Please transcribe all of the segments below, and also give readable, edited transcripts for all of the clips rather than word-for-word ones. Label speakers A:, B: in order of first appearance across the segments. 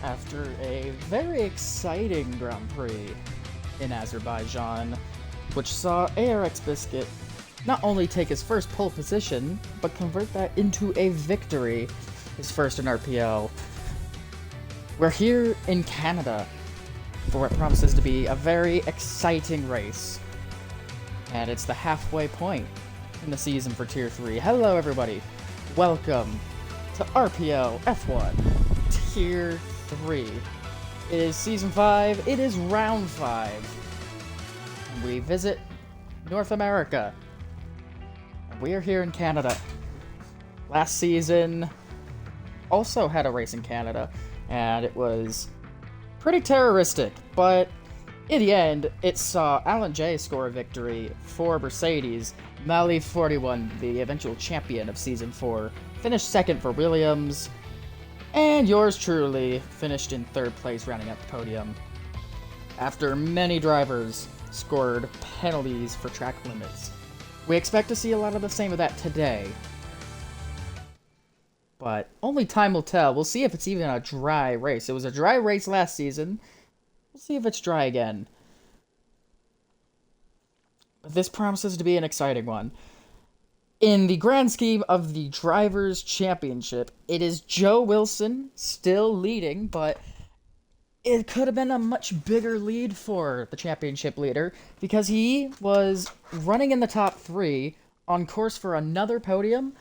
A: after a very exciting Grand Prix in Azerbaijan, which saw ARX Biscuit not only take his first pole position, but convert that into a victory, his first in RPL. We're here in Canada for what promises to be a very exciting race, and it's the halfway point in the season for Tier 3. Hello everybody, welcome to RPL F1 Tier 3. It is Season 5, it is Round 5. And we visit North America. And we are here in Canada. Last season also had a race in Canada, and it was pretty terroristic, but in the end, it saw Alan J score a victory for Mercedes. Mali 41, the eventual champion of Season 4, finished second for Williams, and yours truly finished in third place, rounding out the podium, after many drivers scored penalties for track limits. We expect to see a lot of the same of that today, but only time will tell. We'll see if it's even a dry race. It was a dry race last season. We'll see if it's dry again. But this promises to be an exciting one. In the grand scheme of the Drivers' Championship, it is Joe Wilson still leading, but it could have been a much bigger lead for the championship leader, because he was running in the top 3 on course for another podium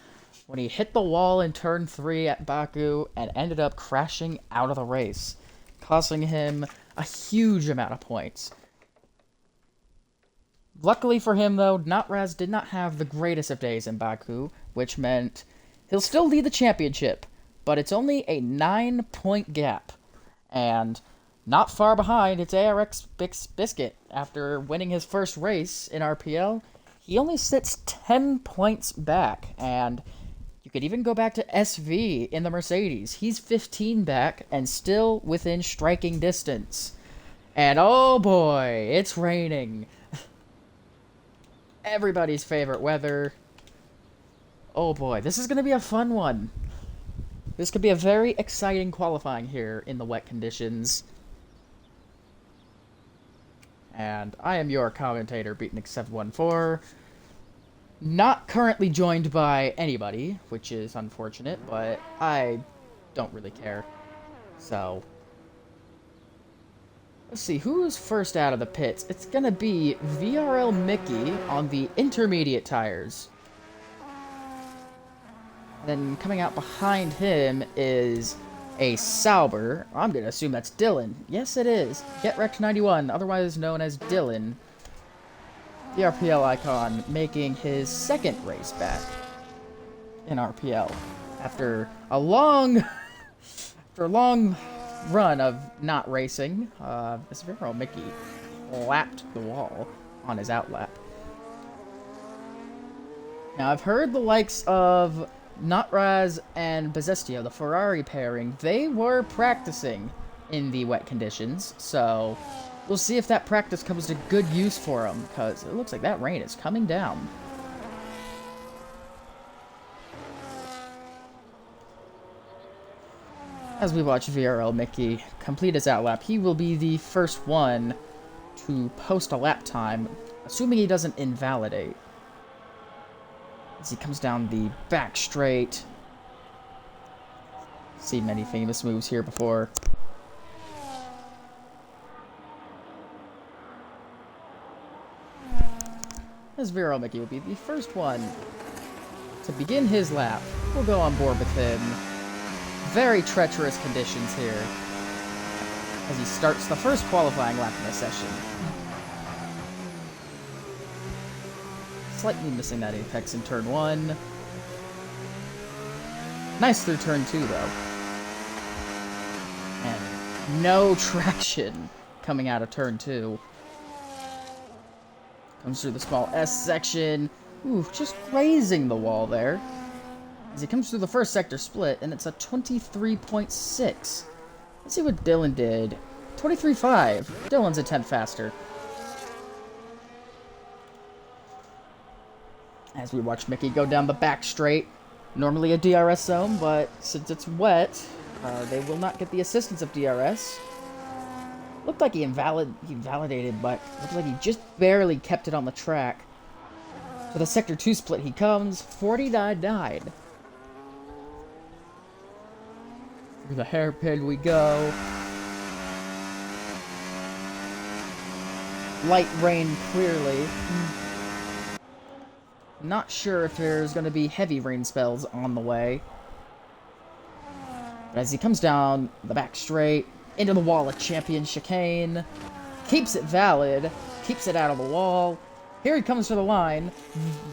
A: when he hit the wall in turn 3 at Baku and ended up crashing out of the race, costing him a huge amount of points. Luckily for him, though, Notraz did not have the greatest of days in Baku, which meant he'll still lead the championship, but it's only a 9-point gap. And not far behind, it's ARX Biscuit. After winning his first race in RPL, he only sits 10 points back, and you could even go back to SV in the Mercedes. He's 15 back and still within striking distance. And oh boy, it's raining. Everybody's favorite weather. Oh boy, this is going to be a fun one. This could be a very exciting qualifying here in the wet conditions. And I am your commentator, Beatnik714. Not currently joined by anybody, which is unfortunate, but I don't really care. So, let's see, who's first out of the pits? It's gonna be VRL Mickey on the intermediate tires. Then coming out behind him is a Sauber. I'm gonna assume that's Dylan. Yes, it is. GetWrecked91, otherwise known as Dylan. The RPL icon, making his second race back in RPL after a long run of not racing. This Vero Mickey lapped the wall on his outlap. Now, I've heard the likes of Notraz and Bezestio, the Ferrari pairing, they were practicing in the wet conditions, so we'll see if that practice comes to good use for them, because it looks like that rain is coming down. As we watch VRL Mickey complete his outlap, he will be the first one to post a lap time, assuming he doesn't invalidate. As he comes down the back straight. Seen many famous moves here before. As VRL Mickey will be the first one to begin his lap. We'll go on board with him. Very treacherous conditions here as he starts the first qualifying lap in the session. Slightly missing that apex in turn 1. Nice through turn 2 though. And no traction coming out of turn 2. Comes through the small S section. Ooh, just grazing the wall there. As he comes through the first sector split, and it's a 23.6. Let's see what Dylan did. 23.5. Dylan's a 10th faster. As we watch Mickey go down the back straight. Normally a DRS zone, but since it's wet, They will not get the assistance of DRS. Looked like he invalidated, but looked like he just barely kept it on the track. For the Sector 2 split, he comes 49-9. Through the hairpin we go. Light rain, clearly. Not sure if there's going to be heavy rain spells on the way. But as he comes down the back straight, into the wall of champion chicane, keeps it valid, keeps it out of the wall. Here he comes to the line.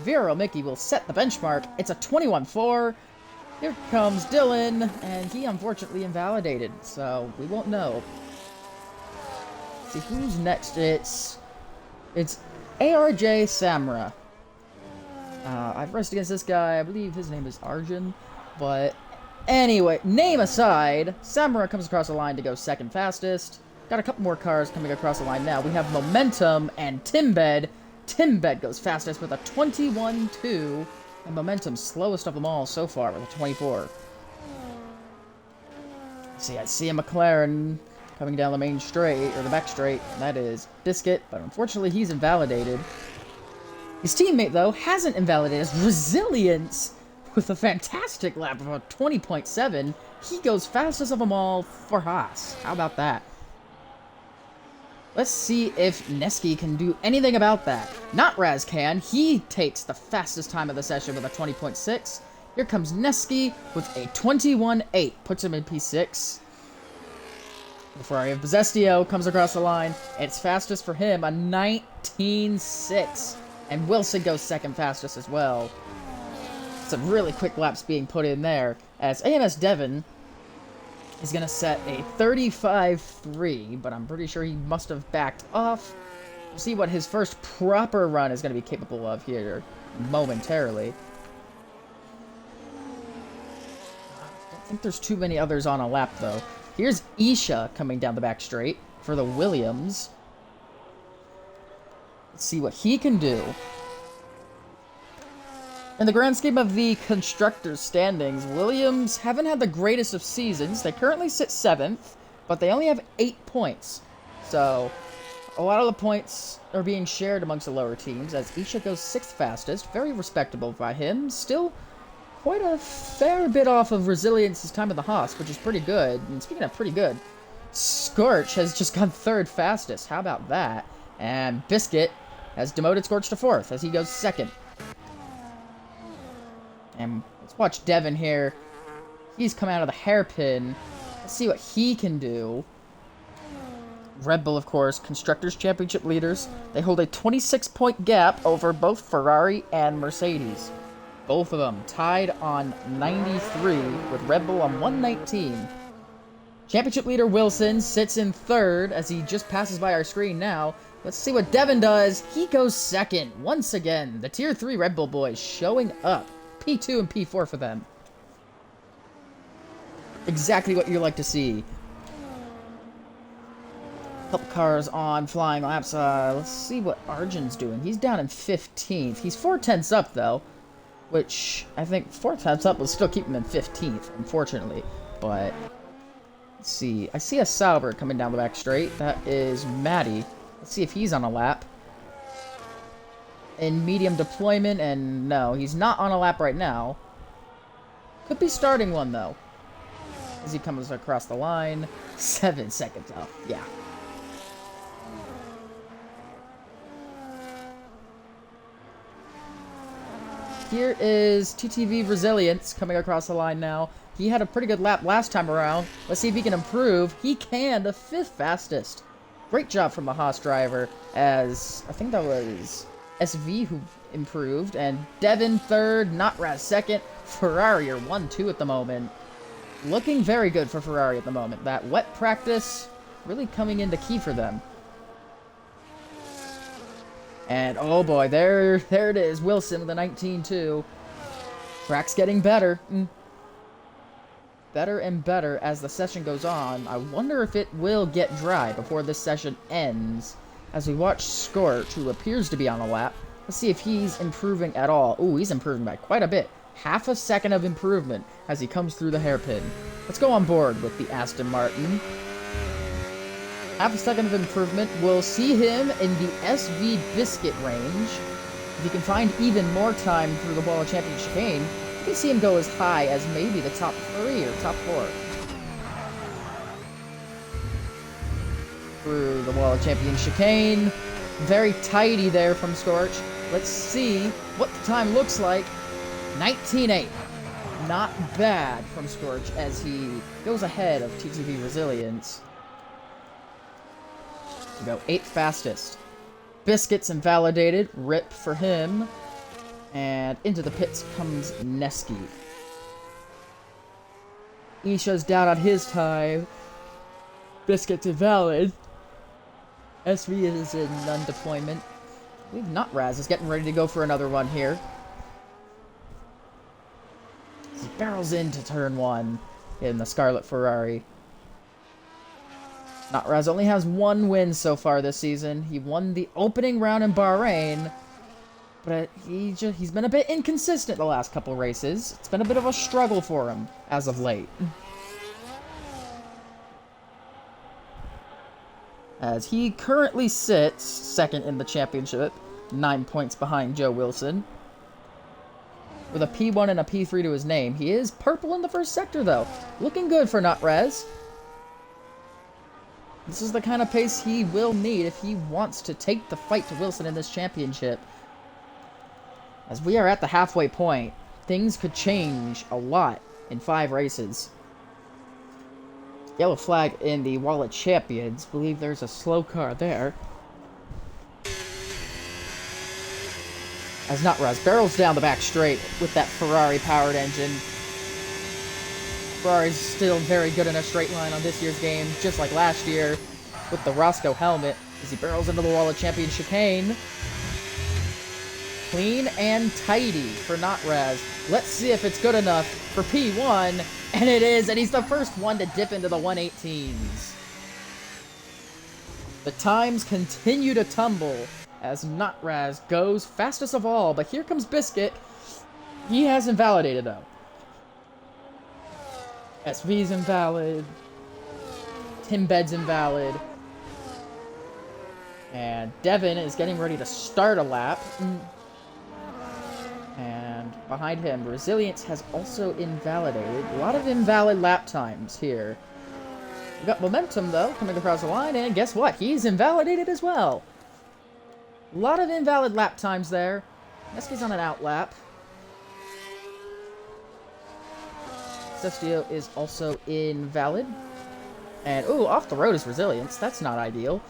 A: Vero Mickey will set the benchmark. It's a 21-4. Here comes Dylan, and he unfortunately invalidated, so we won't know. Let's see who's next. It's ARJ Samra. I've raced against this guy. I believe his name is Arjun, but anyway, name aside, Samura comes across the line to go second fastest. Got a couple more cars coming across the line now. We have Momentum and Timbed. Timbed goes fastest with a 21-2, and Momentum slowest of them all so far with a 24. See, I see a McLaren coming down the main straight, or the back straight, and that is Biscuit, but unfortunately he's invalidated. His teammate, though, hasn't invalidated. Resilience with a fantastic lap of a 20.7. He goes fastest of them all for Haas. How about that? Let's see if Neski can do anything about that. Not Raz can. He takes the fastest time of the session with a 20.6. Here comes Neski with a 21.8. Puts him in P6. The Ferrari of Possestio comes across the line. It's fastest for him, a 19.6. And Wilson goes second fastest as well. Some really quick laps being put in there, as AMS Devon is going to set a 35.3, but I'm pretty sure he must have backed off. We'll see what his first proper run is going to be capable of here momentarily. I don't think there's too many others on a lap, though. Here's Isha coming down the back straight for the Williams. Let's see what he can do. In the grand scheme of the constructors' standings, Williams haven't had the greatest of seasons. They currently sit 7th, but they only have 8 points. So, a lot of the points are being shared amongst the lower teams, as Isha goes 6th fastest. Very respectable by him. Still quite a fair bit off of Resilience's time at the Haas, which is pretty good. And speaking of pretty good, Scorch has just gone 3rd fastest. How about that? And Biscuit has demoted Scorch to 4th, as he goes 2nd. And let's watch Devon here. He's come out of the hairpin. Let's see what he can do. Red Bull, of course, Constructors' Championship leaders. They hold a 26-point gap over both Ferrari and Mercedes. Both of them tied on 93, with Red Bull on 119. Championship leader Wilson sits in 3rd as he just passes by our screen now. Let's see what Devon does. He goes 2nd. Once again, the Tier 3 Red Bull boys showing up. P2 and P4 for them. Exactly what you like to see. Couple cars on flying laps. Let's see what Arjun's doing. He's down in 15th. He's 4/10 up, though. Which, I think 4/10 up will still keep him in 15th, unfortunately. But, let's see. I see a Sauber coming down the back straight. That is Matty. Let's see if he's on a lap. In medium deployment, and no, he's not on a lap right now. Could be starting one, though. As he comes across the line. 7 seconds off. Yeah. Here is TTV Resilience coming across the line now. He had a pretty good lap last time around. Let's see if he can improve. He can, the 5th fastest. Great job from the Haas driver, as I think that was SV who improved, and Devon 3rd, Notraz 2nd, Ferrari are 1-2 at the moment. Looking very good for Ferrari at the moment. That wet practice really coming into key for them. And oh boy, there it is, Wilson with a 19-2. Track's getting better. Better and better as the session goes on. I wonder if it will get dry before this session ends. As we watch Scorch, who appears to be on a lap. Let's see if he's improving at all. Ooh, he's improving by quite a bit. half a second of improvement as he comes through the hairpin. Let's go on board with the Aston Martin. Half a second of improvement will see him in the SV Biscuit range. If he can find even more time through the Wall of Champion chicane, you can see him go as high as maybe the top 3 or top 4. Through the Wall of Champion chicane. Very tidy there from Scorch. Let's see what the time looks like. 19.8. Not bad from Scorch as he goes ahead of TTV Resilience. To go 8th fastest. Biscuit's invalidated. Rip for him. And into the pits comes Neski. Isha's down on his time. Biscuit's invalid. SV is in non-deployment. I believe Nutraz is getting ready to go for another run here. He barrels into turn 1 in the Scarlet Ferrari. Nutraz only has 1 win so far this season. He won the opening round in Bahrain, but he's been a bit inconsistent the last couple races. It's been a bit of a struggle for him as of late. As he currently sits second in the championship, 9 points behind Joe Wilson. With a P1 and a P3 to his name. He is purple in the first sector, though. Looking good for Nutraz. This is the kind of pace he will need if he wants to take the fight to Wilson in this championship. As we are at the halfway point, things could change a lot in 5 races. Yellow flag in the Wall of Champions. Believe there's a slow car there. As Nutraz barrels down the back straight with that Ferrari-powered engine. Ferrari's still very good in a straight line on this year's game, just like last year with the Roscoe helmet as he barrels into the Wall of Champion chicane. Clean and tidy for Nutraz. Let's see if it's good enough for P1. And it is, and he's the first one to dip into the 118s. The times continue to tumble as Nutraz goes fastest of all, but here comes Biscuit. He has invalidated, though. SV's invalid. Timbed's invalid. And Devin is getting ready to start a lap. And behind him, Resilience has also invalidated. A lot of invalid lap times here. We've got Momentum, though, coming across the line, and guess what? He's invalidated as well. A lot of invalid lap times there. Neski's on an out lap. Cestio is also invalid. And, ooh, off the road is Resilience. That's not ideal.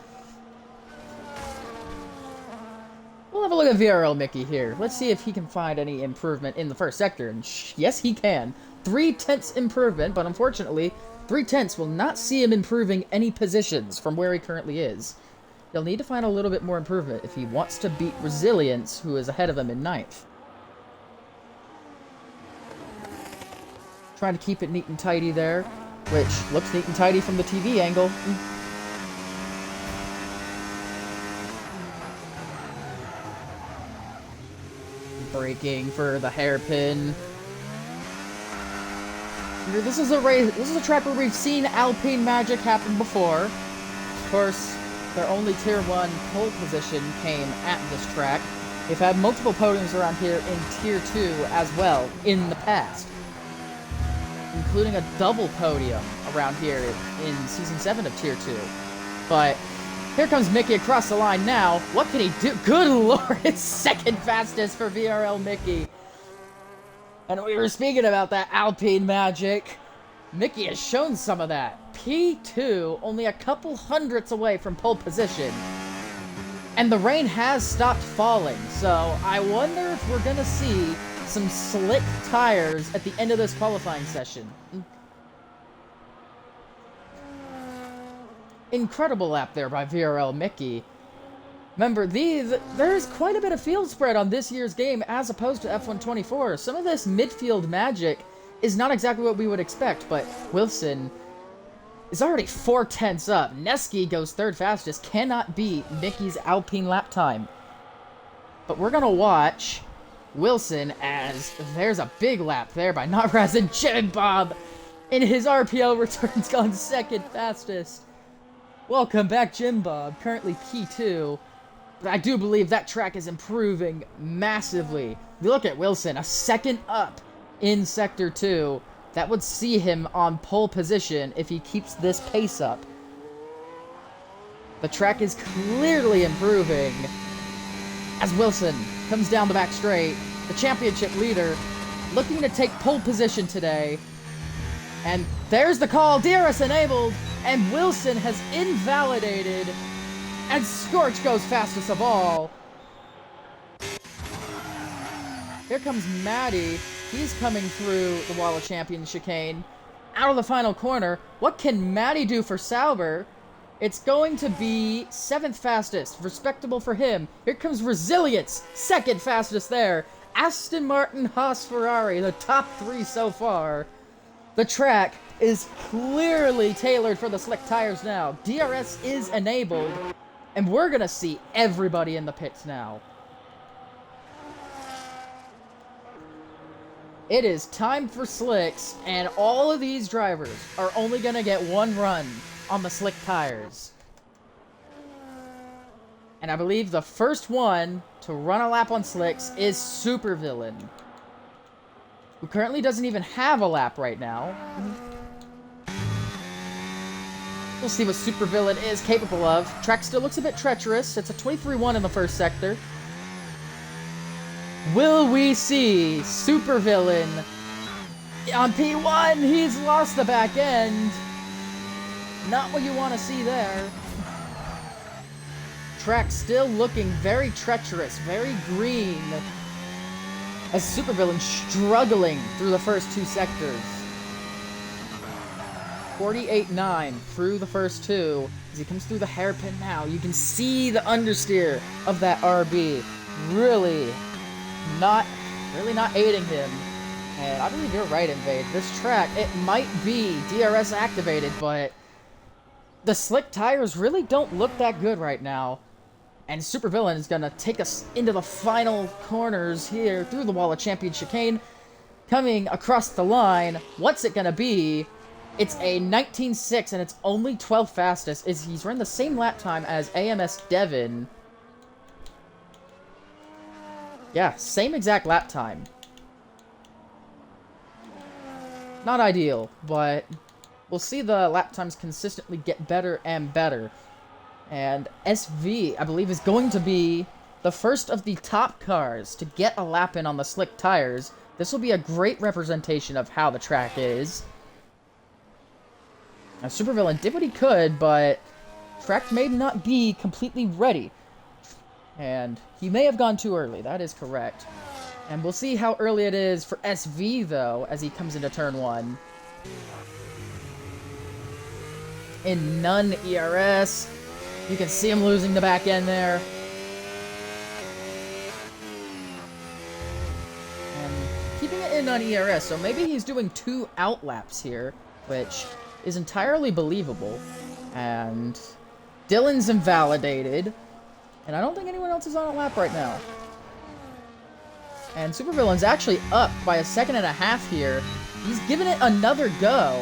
A: We'll have a look at VRL Mickey here. Let's see if he can find any improvement in the first sector. And yes, he can. 3/10 improvement, but unfortunately, 3/10 will not see him improving any positions from where he currently is. He'll need to find a little bit more improvement if he wants to beat Resilience, who is ahead of him in 9th. Trying to keep it neat and tidy there, which looks neat and tidy from the TV angle. Braking for the hairpin. This is a race. This is a track where we've seen Alpine magic happen before. Of course, their only Tier 1 pole position came at this track. They've had multiple podiums around here in Tier 2 as well in the past, including a double podium around here in Season 7 of Tier 2. But here comes Mickey across the line now. What can he do? Good lord, it's second fastest for VRL Mickey. And we were speaking about that Alpine magic. Mickey has shown some of that. P2, only a couple hundredths away from pole position. And the rain has stopped falling, so I wonder if we're gonna see some slick tires at the end of this qualifying session. Incredible lap there by VRL Mickey. Remember, there's quite a bit of field spread on this year's game as opposed to F124. Some of this midfield magic is not exactly what we would expect, but Wilson is already 4/10 up. Neski goes 3rd fastest, cannot beat Mickey's Alpine lap time. But we're going to watch Wilson, as there's a big lap there by Notraz, and Jim Bob in his RPL returns gone second fastest. Welcome back, Jim Bob, currently P2. But I do believe that track is improving massively. Look at Wilson, a second up in Sector 2. That would see him on pole position if he keeps this pace up. The track is clearly improving as Wilson comes down the back straight. The championship leader looking to take pole position today. And there's the call, DRS enabled, and Wilson has invalidated, and Scorch goes fastest of all. Here comes Maddie. He's coming through the wall of champion chicane. Out of the final corner. What can Maddie do for Sauber? It's going to be 7th fastest. Respectable for him. Here comes Resilience. 2nd fastest there. Aston Martin, Haas, Ferrari. The top 3 so far. The track is clearly tailored for the slick tires now. DRS is enabled. And we're going to see everybody in the pits now. It is time for slicks, and all of these drivers are only going to get one run on the slick tires. And I believe the first one to run a lap on slicks is Supervillain, who currently doesn't even have a lap right now. We'll see what Supervillain is capable of. Track still looks a bit treacherous. It's a 23-1 in the first sector. Will we see Supervillain on P1? He's lost the back end. Not what you want to see there. Track still looking very treacherous, very green, as Supervillain struggling through the first 2 sectors. 48.9 through the first 2. As he comes through the hairpin now, you can see the understeer of that RB. Really not aiding him. And I believe you're right, Invade. This track, it might be DRS activated, but the slick tires really don't look that good right now. And Supervillain is going to take us into the final corners here through the wall of champion chicane. Coming across the line, what's it going to be? It's a 19.6, and it's only 12th fastest. He's run the same lap time as AMS Devon. Yeah, same exact lap time. Not ideal, but we'll see the lap times consistently get better and better. And SV, I believe, is going to be the first of the top cars to get a lap in on the slick tires. This will be a great representation of how the track is. Now, Supervillain did what he could, but track may not be completely ready. And he may have gone too early, that is correct. And we'll see how early it is for SV, though, as he comes into turn 1. In none ERS. You can see him losing the back end there. And keeping it in none ERS, so maybe he's doing 2 outlaps here, which is entirely believable. And Dylan's invalidated. And I don't think anyone else is on a lap right now. And Supervillain's actually up by 1.5 seconds here. He's giving it another go.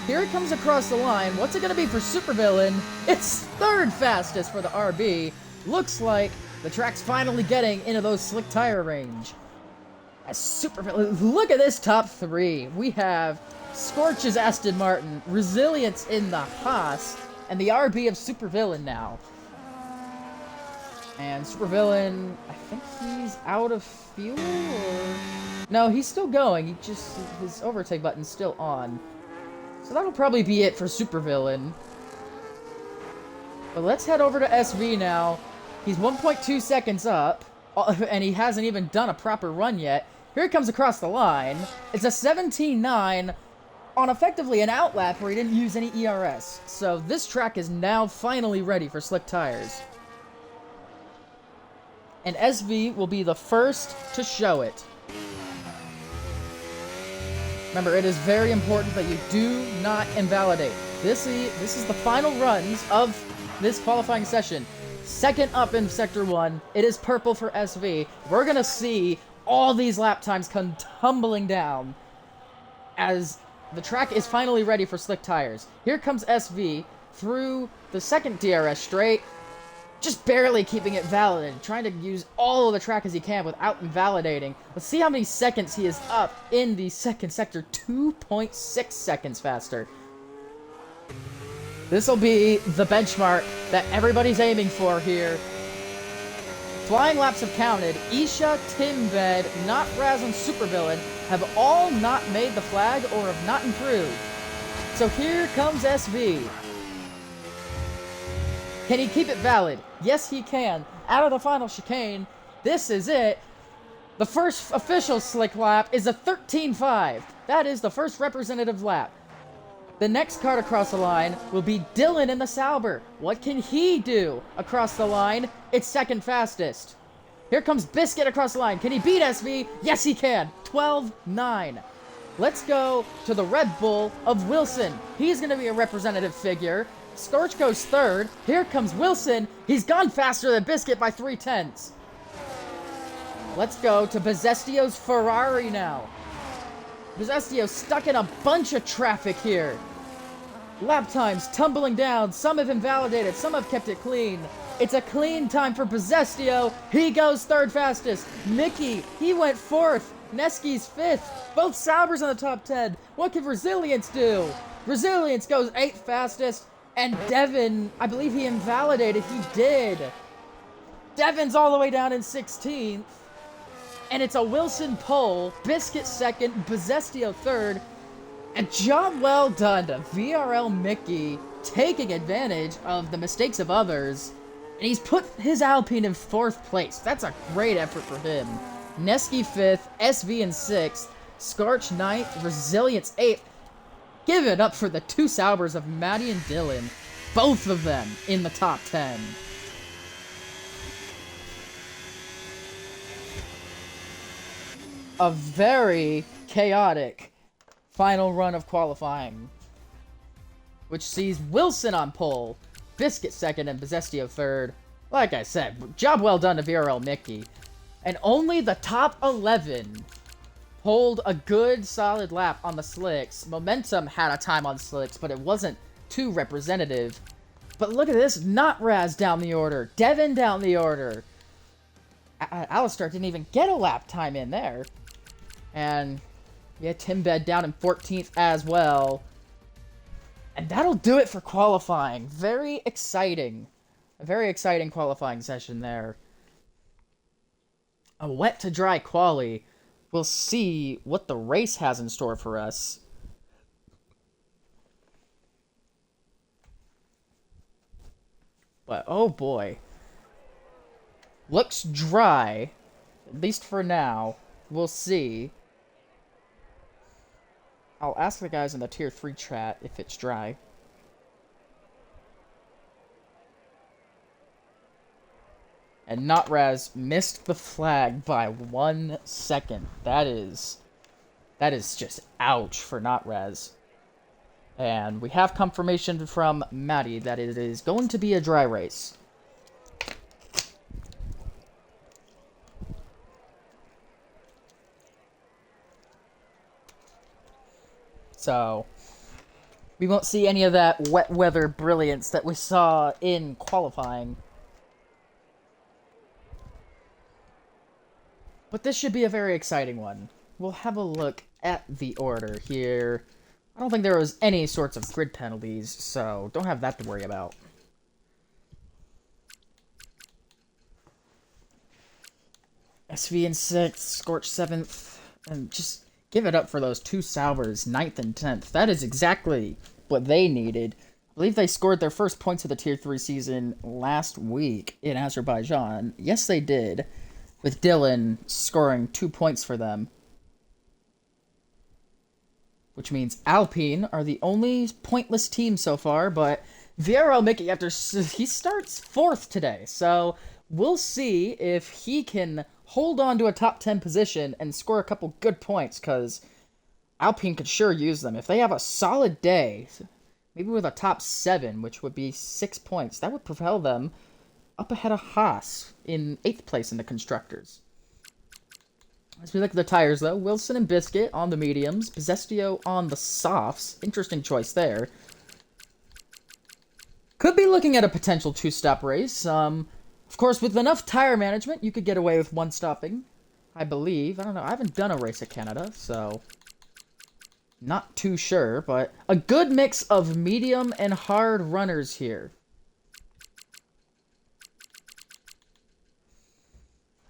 A: Here it comes across the line. What's it going to be for Supervillain? It's 3rd fastest for the RB. Looks like the track's finally getting into those slick tire range. As Supervillain, look at this top 3. We have Scorch's Aston Martin, Resilience in the Haas, and the RB of Supervillain now. And Supervillain, I think he's out of fuel, or... No, he's still going. He just, his overtake button's still on. So that'll probably be it for Supervillain. But let's head over to SV now. He's 1.2 seconds up, and he hasn't even done a proper run yet. Here it comes across the line. It's a 17.9 on effectively an outlap where he didn't use any ERS. So this track is now finally ready for slick tires. And SV will be the first to show it. Remember, it is very important that you do not invalidate. This is the final runs of this qualifying session. Second up in Sector 1, it is purple for SV. We're going to see all these lap times come tumbling down as the track is finally ready for slick tires. Here comes SV through the second DRS straight, just barely keeping it valid, trying to use all of the track as he can without invalidating. Let's see how many seconds he is up in the second sector. 2.6 seconds faster. This will be the benchmark that everybody's aiming for here. Flying laps have counted. Isha, Timbed, Not Raz, and Supervillain have all not made the flag or have not improved. So here comes SV. Can he keep it valid? Yes, he can. Out of the final chicane, this is it. The first official slick lap is a 13.5. That is the first representative lap. The next car to cross the line will be Dylan in the Sauber. What can he do across the line? It's second fastest. Here comes Biscuit across the line. Can he beat SV? Yes, he can. 12.9. Let's go to the Red Bull of Wilson. He's going to be a representative figure. Scorch goes third. Here comes Wilson. He's gone faster than Biscuit by 0.3. Let's go to Bezestio's Ferrari now. Bezestio stuck in a bunch of traffic here. Lap times tumbling down. Some have invalidated. Some have kept it clean. It's a clean time for Bezestio. He goes third fastest. Mickey, he went fourth. Neski's fifth. Both Saubers in the top 10. What can Resilience do? Resilience goes 8th fastest. And Devin, I believe he invalidated. He did. Devin's all the way down in 16th. And it's a Wilson pole. Biscuit second. Bezestio third. A job well done to VRL Mickey, taking advantage of the mistakes of others. And he's put his Alpine in 4th place. That's a great effort for him. Neski 5th. SV in 6th. Scorch 9th. Resilience 8th. Give it up for the two Saubers of Maddie and Dylan. Both of them in the top 10. A very chaotic final run of qualifying, which sees Wilson on pole, Biscuit second, and Bezestio third. Like I said, job well done to VRL Mickey. And only the top 11 pulled a good solid lap on the slicks. Momentum had a time on slicks, but it wasn't too representative. But look at this, Not Raz down the order, Devin down the order. Alistar didn't even get a lap time in there. And yeah, Timbed down in 14th as well. And that'll do it for qualifying. Very exciting. A very exciting qualifying session there. A wet to dry quali. We'll see what the race has in store for us. But oh boy. Looks dry. At least for now. We'll see. I'll ask the guys in the tier 3 chat if it's dry. And Notraz missed the flag by 1 second. That is just ouch for Notraz. And we have confirmation from Maddie that it is going to be a dry race. So, we won't see any of that wet weather brilliance that we saw in qualifying. But this should be a very exciting one. We'll have a look at the order here. I don't think there was any sorts of grid penalties, so don't have that to worry about. SV in 6th, Scorch 7th, and just give it up for those two Saubers, 9th and 10th. That is exactly what they needed. I believe they scored their first points of the Tier 3 season last week in Azerbaijan. Yes, they did, with Dylan scoring 2 points for them. Which means Alpine are the only pointless team so far, but VRL Mickey, he starts 4th today, so we'll see if he can hold on to a top 10 position and score a couple good points, because Alpine could sure use them. If they have a solid day, maybe with a top 7, which would be 6 points, that would propel them up ahead of Haas in 8th place in the Constructors. As we look at the tires, though, Wilson and Biscuit on the mediums, Possestio on the softs. Interesting choice there. Could be looking at a potential 2-stop race. Of course, with enough tire management, you could get away with 1 stopping, I believe. I don't know. I haven't done a race at Canada, so not too sure. But a good mix of medium and hard runners here.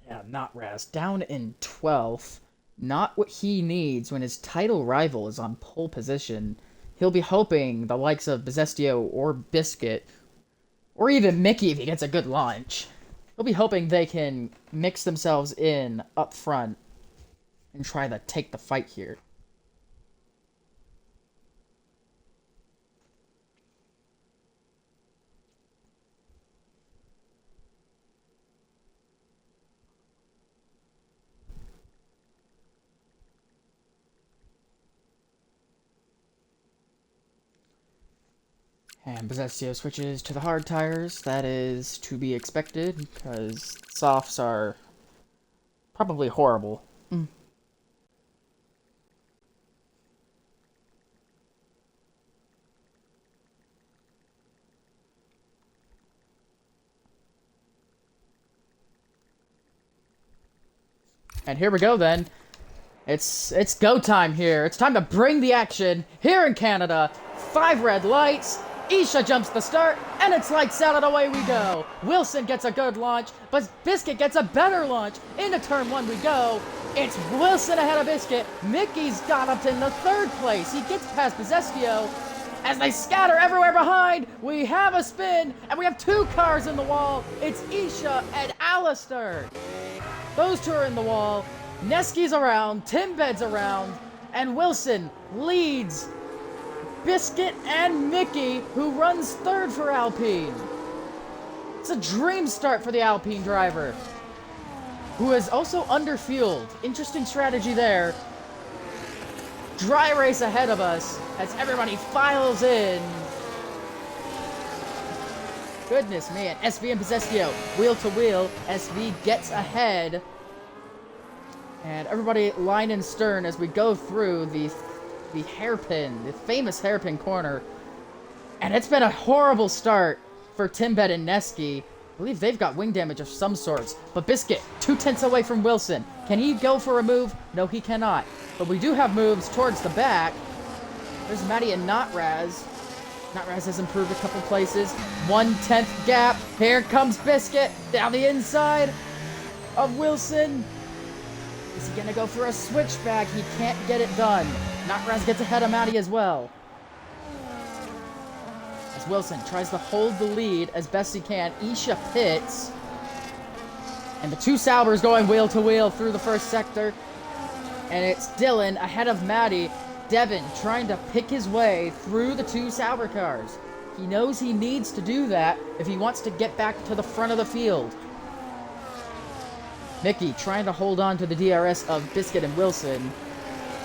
A: Yeah, not Raz. Down in 12th. Not what he needs when his title rival is on pole position. He'll be hoping the likes of Possestio or Biscuit, or even Mickey if he gets a good launch. He'll be hoping they can mix themselves in up front and try to take the fight here. And Possessio switches to the hard tires. That is to be expected, because softs are probably horrible. And here we go then. It's go time here. It's time to bring the action here in Canada. 5 red lights. Isha jumps the start, and it's lights out and away we go. Wilson gets a good launch, but Biscuit gets a better launch. Into turn 1 we go. It's Wilson ahead of Biscuit. Mickey's got up in the 3rd place. He gets past Possestio. As they scatter everywhere behind, we have a spin, and we have 2 cars in the wall. It's Isha and Alistair. Those 2 are in the wall. Neski's around, Timbed's around, and Wilson leads Biscuit and Mickey, who runs 3rd for Alpine. It's a dream start for the Alpine driver, who is also underfueled. Interesting strategy there. Dry race ahead of us as everybody files in. Goodness me, and SV and Possessio, wheel to wheel. SV gets ahead. And everybody line and stern as we go through the hairpin, the famous hairpin corner. And it's been a horrible start for Timbed and Neski. I believe they've got wing damage of some sorts. But Biscuit, 2/10 away from Wilson. Can he go for a move? No, he cannot. But we do have moves towards the back. There's Matty and Notraz. Notraz has improved a couple places. 1/10 gap. Here comes Biscuit down the inside of Wilson. Is he gonna go for a switchback? He can't get it done. Notraz gets ahead of Matty as well. As Wilson tries to hold the lead as best he can. Isha pits. And the 2 Saubers going wheel to wheel through the first sector. And it's Dylan ahead of Matty. Devin trying to pick his way through the 2 Sauber cars. He knows he needs to do that if he wants to get back to the front of the field. Mickey trying to hold on to the DRS of Biscuit and Wilson.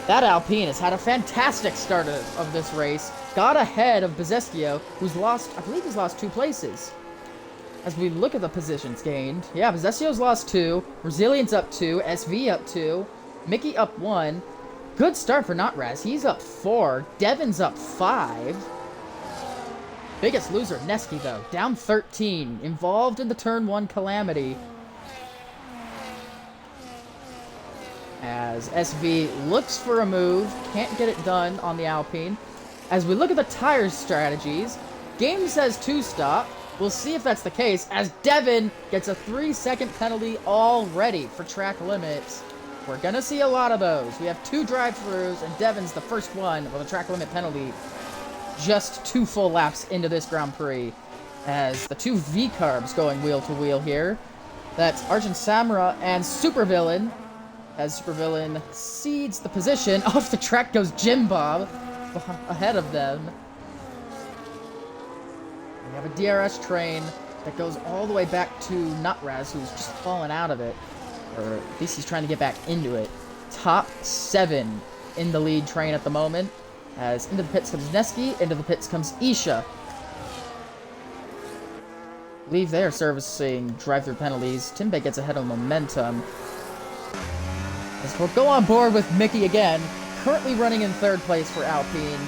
A: That Alpine has had a fantastic start of this race. Got ahead of Possessio, who's lost, I believe he's lost 2 places. As we look at the positions gained, yeah, Possessio's lost 2, Brazilian's up 2, SV up 2, Mickey up 1. Good start for Notraz. He's up 4, Devin's up 5. Biggest loser, Neski, though, down 13, involved in the turn 1 calamity. As SV looks for a move, can't get it done on the Alpine. As we look at the tire strategies, game says 2-stop. We'll see if that's the case, as Devin gets a 3-second penalty already for track limits. We're gonna see a lot of those. We have 2 drive-thrus, and Devin's the first one with a track limit penalty. Just 2 full laps into this Grand Prix. As the 2 V-carbs going wheel to wheel here. That's Argent Samra and Supervillain. As Supervillain cedes the position, off the track goes Jim Bob ahead of them. We have a DRS train that goes all the way back to Nutraz, who's just fallen out of it. Or at least he's trying to get back into it. Top 7 in the lead train at the moment. As into the pits comes Neski, into the pits comes Isha. Leave there servicing drive-through penalties. Timbe gets ahead of momentum. As we'll go on board with Mickey again, currently running in 3rd place for Alpine.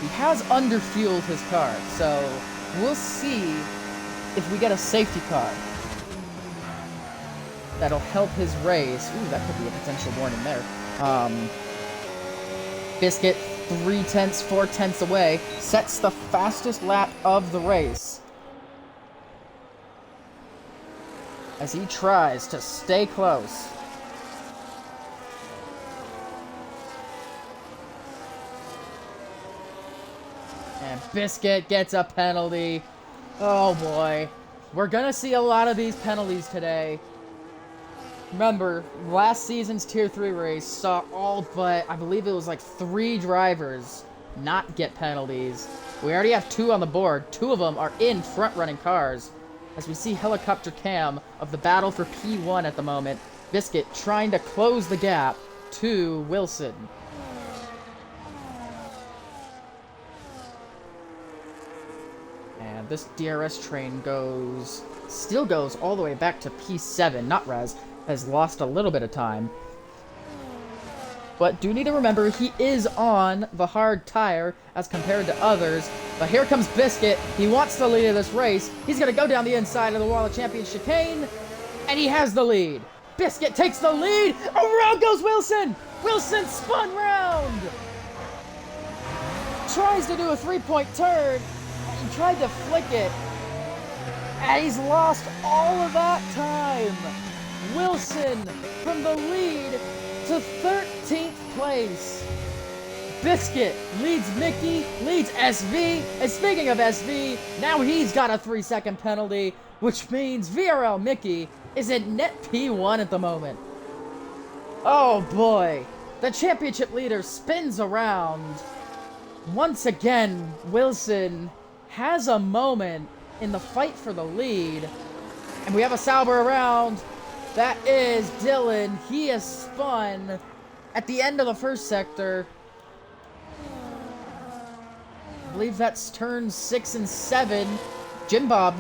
A: He has underfueled his car, so we'll see if we get a safety car that'll help his race. Ooh, that could be a potential warning there. Biscuit, 3/10, 4/10 away, sets the fastest lap of the race as he tries to stay close. And Biscuit gets a penalty. Oh boy. We're gonna see a lot of these penalties today. Remember, last season's Tier 3 race saw all but, I believe it was like 3 drivers not get penalties. We already have 2 on the board. 2 of them are in front-running cars. As we see helicopter cam of the battle for P1 at the moment. Biscuit trying to close the gap to Wilson. And this DRS train still goes all the way back to P7, not Res. Has lost a little bit of time. But do need to remember, he is on the hard tire as compared to others. But here comes Biscuit. He wants the lead of this race. He's going to go down the inside of the Wall of Champions chicane. And he has the lead. Biscuit takes the lead. Around goes Wilson. Wilson spun round. Tries to do a 3-point turn. He tried to flick it. And he's lost all of that time. Wilson from the lead to 13th place. Biscuit leads Mickey, leads SV, and speaking of SV, now he's got a 3-second penalty, which means VRL Mickey is in net P1 at the moment. Oh boy, the championship leader spins around. Once again, Wilson has a moment in the fight for the lead, and we have a Sauber around. That is Dylan. He has spun at the end of the first sector. I believe that's turns 6 and 7. Jim Bob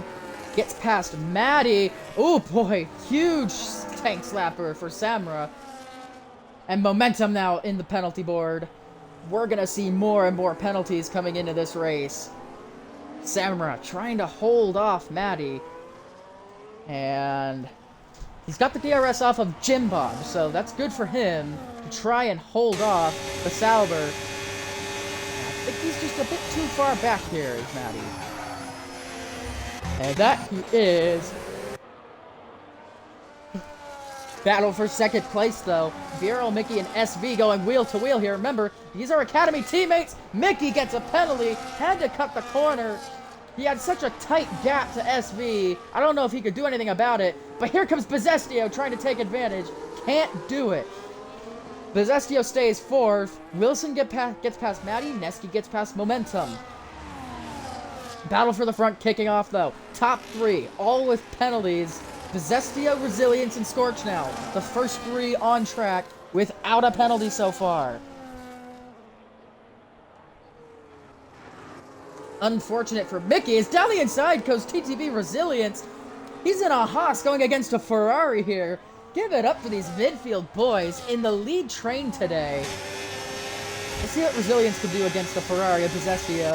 A: gets past Maddie. Oh boy, huge tank slapper for Samra. And momentum now in the penalty board. We're going to see more and more penalties coming into this race. Samra trying to hold off Maddie. And he's got the DRS off of Jim Bob, so that's good for him to try and hold off the Sauber. I think he's just a bit too far back here, is Maddie. And that he is. Battle for 2nd place, though. VRL, Mickey, and SV going wheel to wheel here. Remember, these are Academy teammates. Mickey gets a penalty. Had to cut the corner. He had such a tight gap to SV. I don't know if he could do anything about it. But here comes Bezestio trying to take advantage. Can't do it. Bezestio stays 4th. Wilson gets past Maddie. Neski gets past Momentum. Battle for the front kicking off, though. Top 3, all with penalties. Bezestio, Resilience, and Scorch now. The first 3 on track without a penalty so far. Unfortunate for Mickey is down the inside goes TTV Resilience. He's in a Haas going against a Ferrari here. Give it up for these midfield boys in the lead train today. Let's see what Resilience can do against the Ferrari of Bezestio.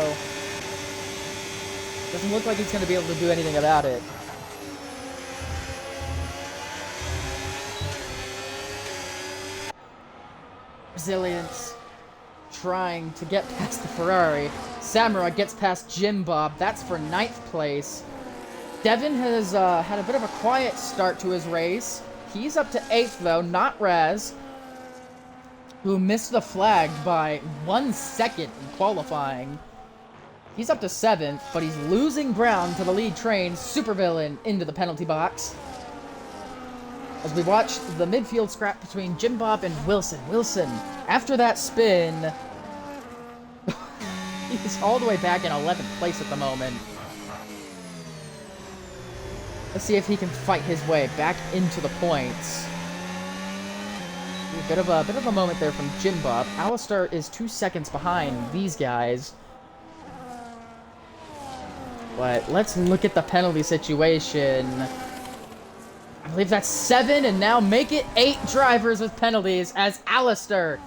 A: Doesn't look like he's going to be able to do anything about it. Resilience trying to get past the Ferrari. Samurai gets past Jim Bob. That's for 9th place. Devin has had a bit of a quiet start to his race. He's up to 8th, though, not Raz, who missed the flag by 1 second in qualifying. He's up to 7th, but he's losing ground to the lead train, Supervillain, into the penalty box. As we watch the midfield scrap between Jim Bob and Wilson. Wilson, after that spin, he's all the way back in 11th place at the moment. Let's see if he can fight his way back into the points. A bit of a moment there from Jim Bob. Alistair is 2 seconds behind these guys. But let's look at the penalty situation. I believe that's 7, and now make it 8 drivers with penalties as Alistair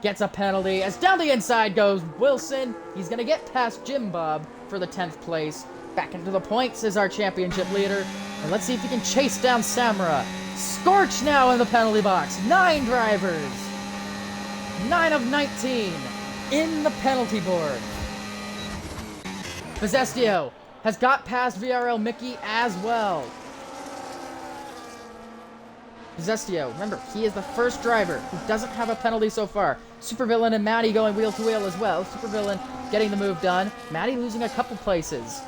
A: gets a penalty. As down the inside goes Wilson. He's going to get past Jim Bob for the 10th place. Back into the points is our championship leader. And let's see if he can chase down Samara. Scorch now in the penalty box. 9 drivers. 9 of 19 in the penalty board. Bezestio has got past VRL Mickey as well. Bezestio, remember, he is the first driver who doesn't have a penalty so far. Supervillain and Maddie going wheel to wheel as well. Supervillain getting the move done. Maddie losing a couple places.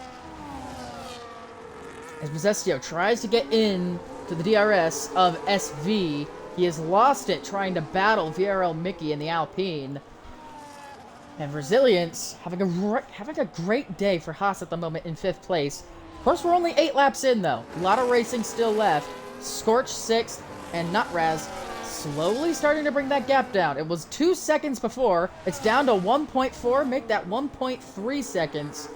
A: As Bezestio tries to get in to the DRS of SV, he has lost it trying to battle VRL Mickey in the Alpine. And Resilience having a great day for Haas at the moment in 5th place. Of course, we're only 8 laps in, though. A lot of racing still left. Scorch 6th, and Nutraz slowly starting to bring that gap down. It was 2 seconds before. It's down to 1.4. Make that 1.3 seconds.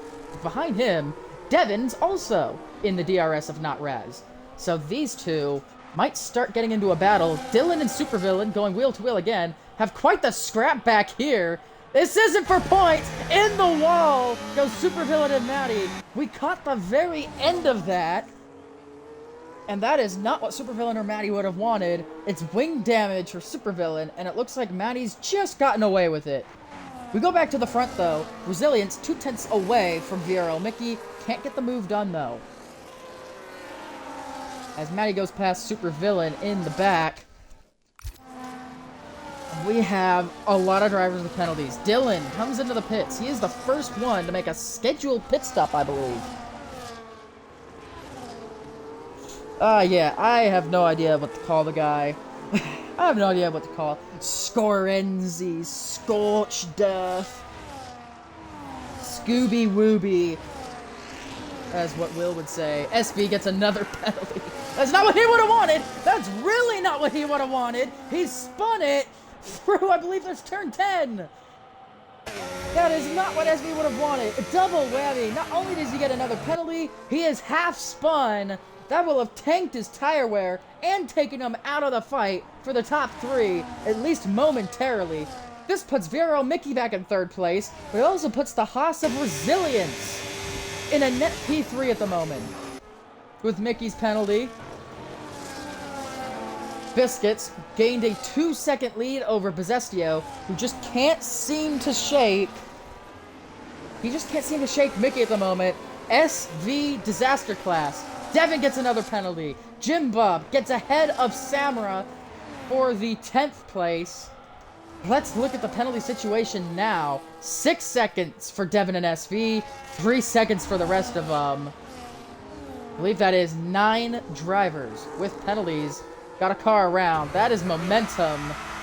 A: Behind him, Devin's also in the DRS of Nutraz. So these two might start getting into a battle. Dylan and Supervillain going wheel to wheel again have quite the scrap back here. This isn't for points. In the wall goes Supervillain and Maddie. We caught the very end of that. And that is not what Supervillain or Maddie would have wanted. It's wing damage for Supervillain, and it looks like Maddie's just gotten away with it. We go back to the front, though. Resilience 2/10 away from VRL Mickey. Can't get the move done, though. As Maddie goes past Supervillain in the back. We have a lot of drivers with penalties. Dylan comes into the pits. He is the first one to make a scheduled pit stop, I believe. Yeah, I have no idea what to call the guy. I have no idea what to call. Scorenzi, Scorch Death, Scooby Wooby, as what Will would say. SV gets another penalty. That's not what he would have wanted. That's really not what he would have wanted. He spun it through, I believe that's turn 10. That is not what SV would have wanted. A double whammy. Not only does he get another penalty, he is half spun. That will have tanked his tire wear and taken him out of the fight for the top 3, at least momentarily. This puts VRL Mickey back in 3rd place, but it also puts the Haas of Resilience in a net P3 at the moment. With Mickey's penalty, Biscuits gained a 2-second lead over Bezestio, who just can't seem to shake. He just can't seem to shake Mickey at the moment. SV Disaster Class. Devin gets another penalty. Jim Bob gets ahead of Samara for the 10th place. Let's look at the penalty situation now. 6 seconds for Devin and SV. 3 seconds for the rest of them. I believe that is 9 drivers with penalties. Got a car around. That is Momentum,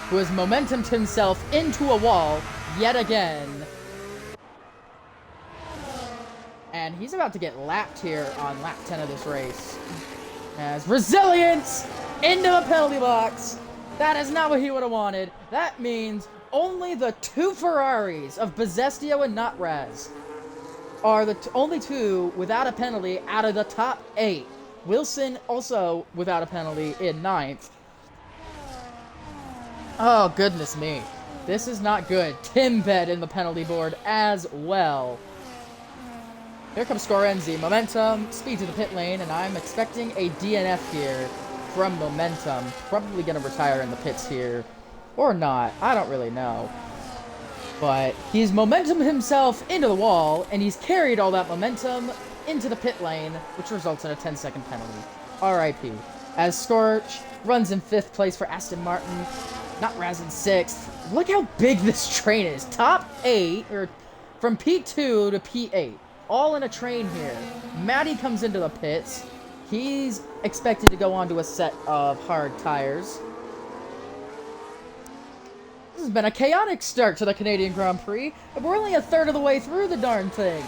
A: who has momentumed himself into a wall yet again. And he's about to get lapped here on lap 10 of this race. As Resilience into the penalty box. That is not what he would have wanted. That means only the 2 Ferraris of Bezestio and Nutraz are the only 2 without a penalty out of the top 8. Wilson also without a penalty in 9th. Oh, goodness me. This is not good. Timbed in the penalty board as well. Here comes Scorenzi. Momentum, speed to the pit lane, and I'm expecting a DNF here from Momentum. Probably going to retire in the pits here. Or not. I don't really know. But he's momentum himself into the wall, and he's carried all that momentum into the pit lane, which results in a 10-second penalty. RIP. As Scorch runs in 5th place for Aston Martin. Nutraz in 6th. Look how big this train is. Top 8, or from P2 to P8. All in a train here. Maddie comes into the pits. He's expected to go onto a set of hard tires. This has been a chaotic start to the Canadian Grand Prix, but we're only a third of the way through the darn thing.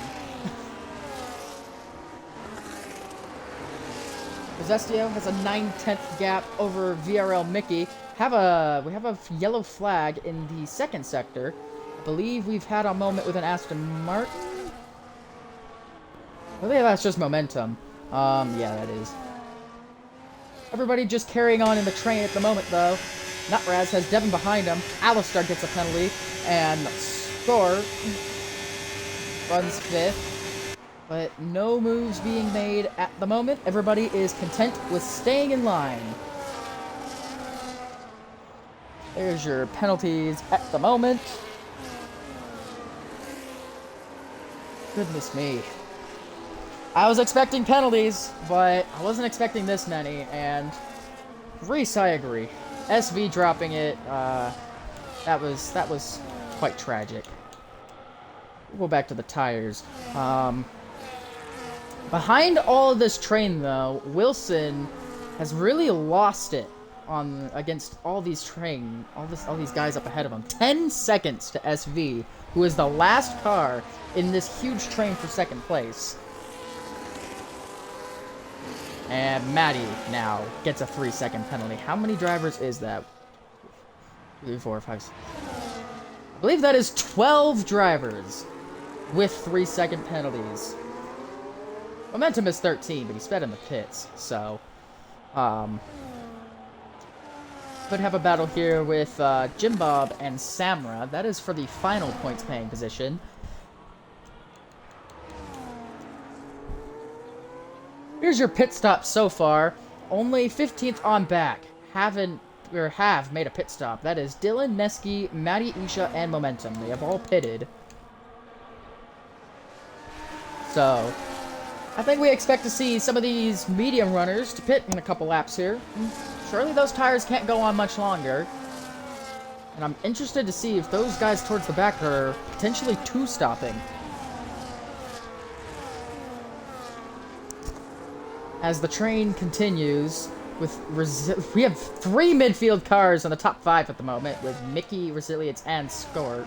A: Bezestio has a 9/10 gap over VRL Mickey. We have a yellow flag in the 2nd sector. I believe we've had a moment with an Aston Martin. I think that's just momentum. Yeah, that is. Everybody just carrying on in the train at the moment, though. Nutraz has Devin behind him. Alistar gets a penalty. And Score runs 5th. But no moves being made at the moment. Everybody is content with staying in line. There's your penalties at the moment. Goodness me. I was expecting penalties, but I wasn't expecting this many, and Reese, I agree. SV dropping it, that was quite tragic. We'll go back to the tires. Behind all of this train, though, Wilson has really lost it against all these guys up ahead of him. 10 seconds to SV, who is the last car in this huge train for second place. And Maddie now gets a 3-second penalty. How many drivers is that? 3, 4, 5, 6. I believe that is 12 drivers with 3-second penalties. Momentum is 13, but he sped in the pits, so could have a battle here with Jim Bob and Samra. That is for the final points paying position. Here's your pit stop so far. Only 15th on back have made a pit stop. That is Dylan, Neski, Maddie, Isha, and Momentum. They have all pitted. So, I think we expect to see some of these medium runners to pit in a couple laps here. Surely those tires can't go on much longer. And I'm interested to see if those guys towards the back are potentially two-stopping. As the train continues, we have 3 midfield cars on the top 5 at the moment, with Mickey, Resilience, and Skort.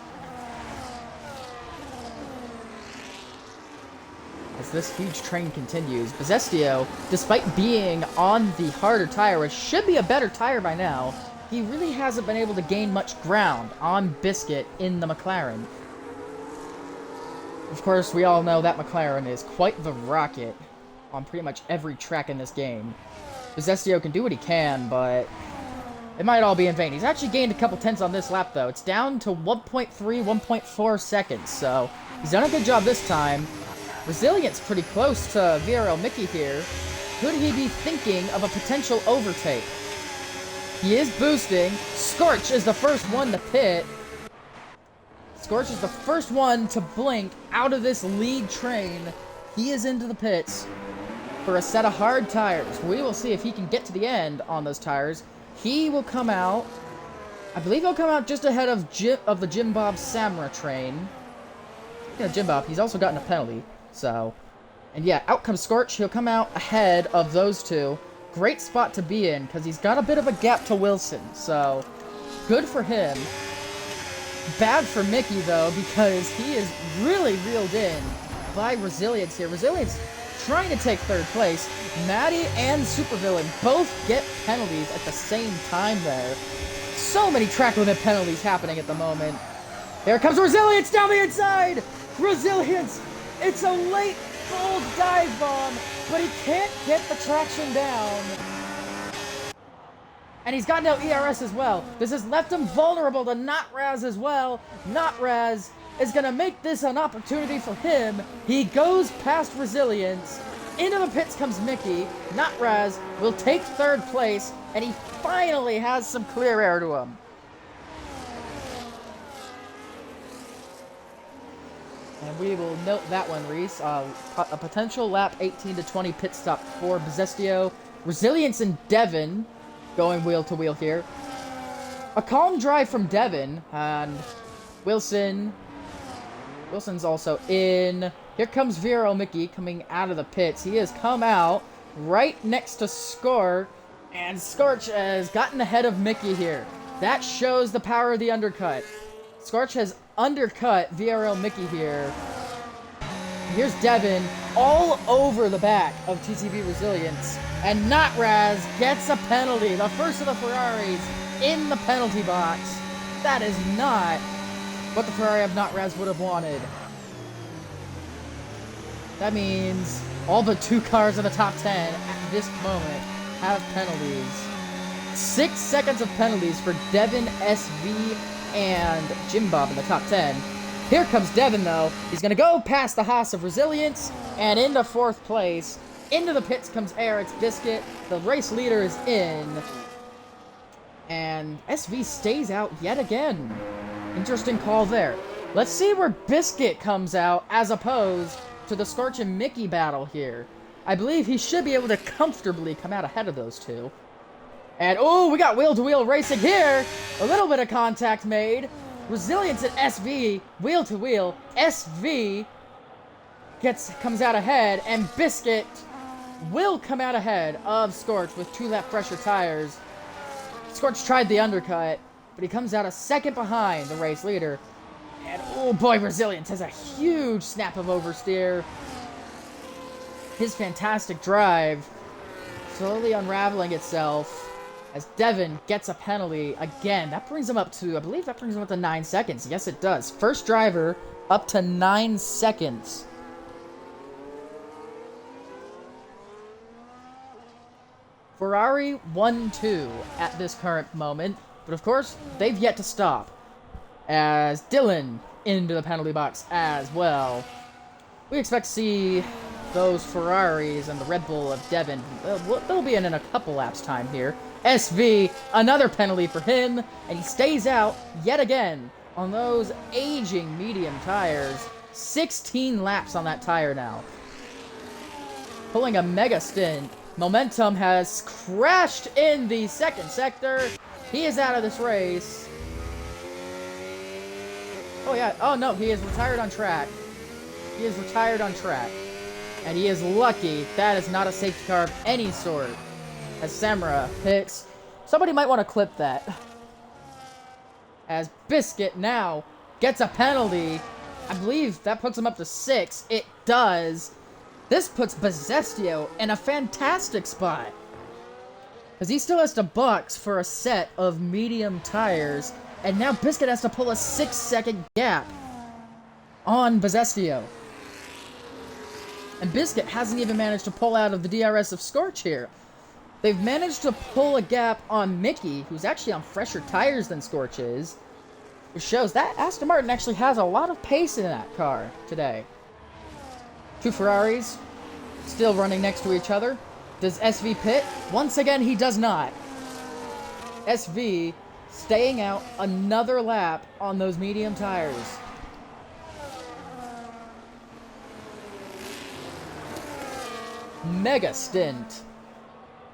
A: As this huge train continues, Bezestio, despite being on the harder tire, which should be a better tire by now, he really hasn't been able to gain much ground on Biscuit in the McLaren. Of course, we all know that McLaren is quite the rocket on pretty much every track in this game. Bezestio can do what he can, but it might all be in vain. He's actually gained a couple tenths on this lap, though. It's down to 1.3, 1.4 seconds, so he's done a good job this time. Resilience pretty close to VRL Mickey here. Could he be thinking of a potential overtake? He is boosting. Scorch is the first one to pit. Scorch is the first one to blink out of this lead train. He is into the pits for a set of hard tires. We will see if he can get to the end on those tires. He will come out. I believe he'll come out just ahead of the Jim Bob Samra train. Yeah, Jim Bob, he's also gotten a penalty. So, and yeah, out comes Scorch. He'll come out ahead of those two. Great spot to be in, because he's got a bit of a gap to Wilson. So, good for him. Bad for Mickey, though, because he is really reeled in by Resilience here. Resilience trying to take 3rd place. Maddie and Supervillain both get penalties at the same time there. So many track limit penalties happening at the moment. There comes Resilience down the inside! Resilience! It's a late, bold dive bomb, but he can't get the traction down. And he's got no ERS as well. This has left him vulnerable to Notraz as well. Notraz is going to make this an opportunity for him. He goes past Resilience. Into the pits comes Mickey. Notraz will take 3rd place, and he finally has some clear air to him. And we will note that one, Reese. A potential lap 18 to 20 pit stop for Bezestio. Resilience and Devin going wheel to wheel here. A calm drive from Devin, and Wilson's also in. Here comes Vero Mickey coming out of the pits. He has come out right next to Scorch, and Scorch has gotten ahead of Mickey here. That shows the power of the undercut. Scorch has undercut VRL Mickey here. Here's Devin all over the back of TCB Resilience, and Notraz gets a penalty. The first of the Ferraris in the penalty box. That is not what the Ferrari of Notraz would have wanted. That means all but 2 cars in the top 10 at this moment have penalties. 6 seconds of penalties for Devin, SV, and Jim Bob in the top 10. Here comes Devin, though. He's going to go past the Haas of Resilience and into 4th place. Into the pits comes ARX Biscuit. The race leader is in. And SV stays out yet again. Interesting call there. Let's see where Biscuit comes out as opposed to the Scorch and Mickey battle here. I believe he should be able to comfortably come out ahead of those two. And, oh, we got wheel-to-wheel racing here. A little bit of contact made. Resilience at SV, wheel-to-wheel. SV comes out ahead, and Biscuit will come out ahead of Scorch with 2 lap pressure tires. Scorch tried the undercut, but he comes out a second behind the race leader. And, oh boy, Resilience has a huge snap of oversteer. His fantastic drive slowly unraveling itself as Devin gets a penalty again. That brings him up to, I believe that brings him up to 9 seconds. Yes, it does. First driver up to 9 seconds. Ferrari 1-2 at this current moment. But of course, they've yet to stop. As Dylan into the penalty box as well. We expect to see those Ferraris and the Red Bull of Devin. They'll be in a couple laps time here. SV, another penalty for him, and he stays out yet again on those aging medium tires. 16 laps on that tire now. Pulling a mega stint. Momentum has crashed in the second sector. He is out of this race. Oh yeah, oh no, he is retired on track. He is retired on track. And he is lucky that is not a safety car of any sort. As Samara picks. Somebody might want to clip that. As Biscuit now gets a penalty. I believe that puts him up to 6. It does. This puts Bezestio in a fantastic spot. Because he still has to box for a set of medium tires. And now Biscuit has to pull a 6-second gap on Bezestio. And Biscuit hasn't even managed to pull out of the DRS of Scorch here. They've managed to pull a gap on Mickey, who's actually on fresher tires than Scorch is. Which shows that Aston Martin actually has a lot of pace in that car today. 2 Ferraris still running next to each other. Does SV pit? Once again, he does not. SV staying out another lap on those medium tires. Mega stint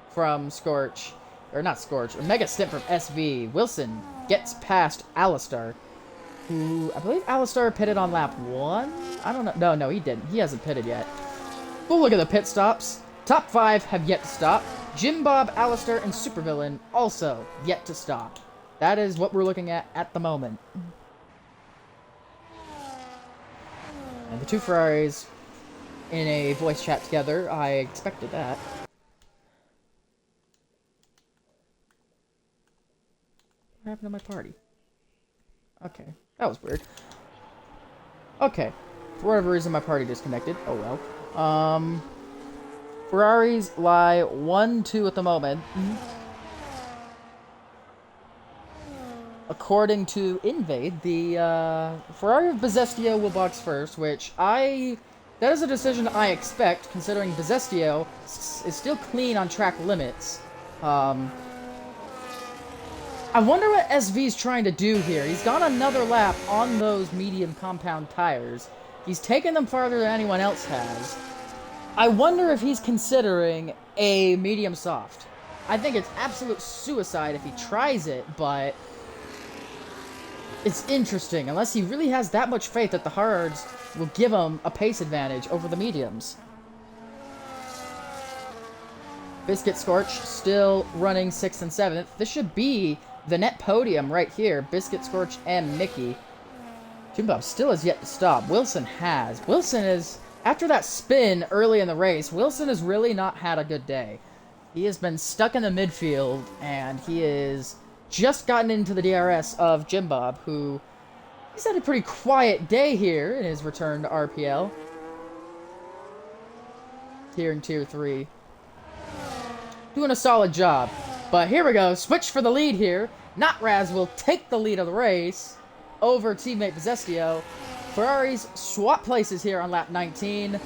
A: from Scorch. Or not Scorch. A mega stint from SV. Wilson gets past Alistar. Who, I believe Alistar pitted on lap 1? I don't know. No, he didn't. He hasn't pitted yet. We'll look at the pit stops. Top 5 have yet to stop. Jim Bob, Alistar, and Supervillain also yet to stop. That is what we're looking at the moment. And the 2 Ferraris in a voice chat together. I expected that. What happened to my party? Okay, that was weird. Okay, for whatever reason my party disconnected. Oh well. Ferraris lie 1-2 at the moment. According to Invade, the Ferrari of Bezestio will box first, which that is a decision I expect, considering Bezestio is still clean on track limits. I wonder what SV's trying to do here. He's gone another lap on those medium compound tires. He's taken them farther than anyone else has. I wonder if he's considering a medium soft. I think it's absolute suicide if he tries it, but it's interesting, unless he really has that much faith that the hards will give him a pace advantage over the mediums. Biscuit Scorch still running 6th and 7th. This should be the net podium right here. Biscuit, Scorch, and Mickey. Jimbo still has yet to stop. Wilson has. Wilson is, after that spin early in the race, Wilson has really not had a good day. He has been stuck in the midfield, and he is just gotten into the DRS of Jim Bob, who he's had a pretty quiet day here in his return to RPL. here in Tier 3. Doing a solid job. But here we go. Switch for the lead here. Notraz will take the lead of the race over teammate Bezestio. Ferraris swap places here on lap 19.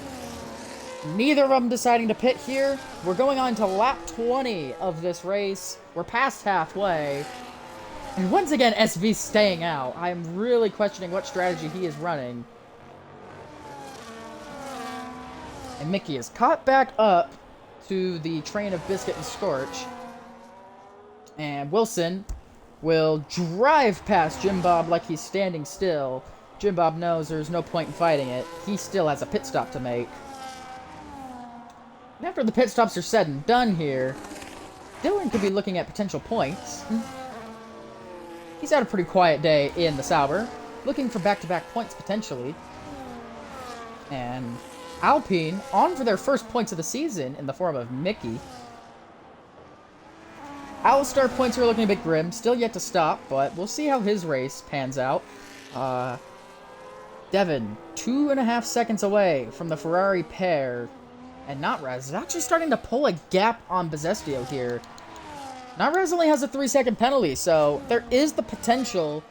A: Neither of them deciding to pit here. We're going on to lap 20 of this race. We're past halfway. And once again, SV staying out. I'm really questioning what strategy he is running. And Mickey is caught back up to the train of Biscuit and Scorch. And Wilson will drive past Jim Bob like he's standing still. Jim Bob knows there's no point in fighting it. He still has a pit stop to make. And after the pit stops are said and done here, Dylan could be looking at potential points. He's had a pretty quiet day in the Sauber, looking for back-to-back points potentially. And Alpine on for their first points of the season in the form of Mickey. Alistar points are looking a bit grim, still yet to stop, but we'll see how his race pans out. Devin, 2.5 seconds away from the Ferrari pair. And Notraz is actually starting to pull a gap on Bezestio here. Notraz only has a 3-second penalty, so there is the potential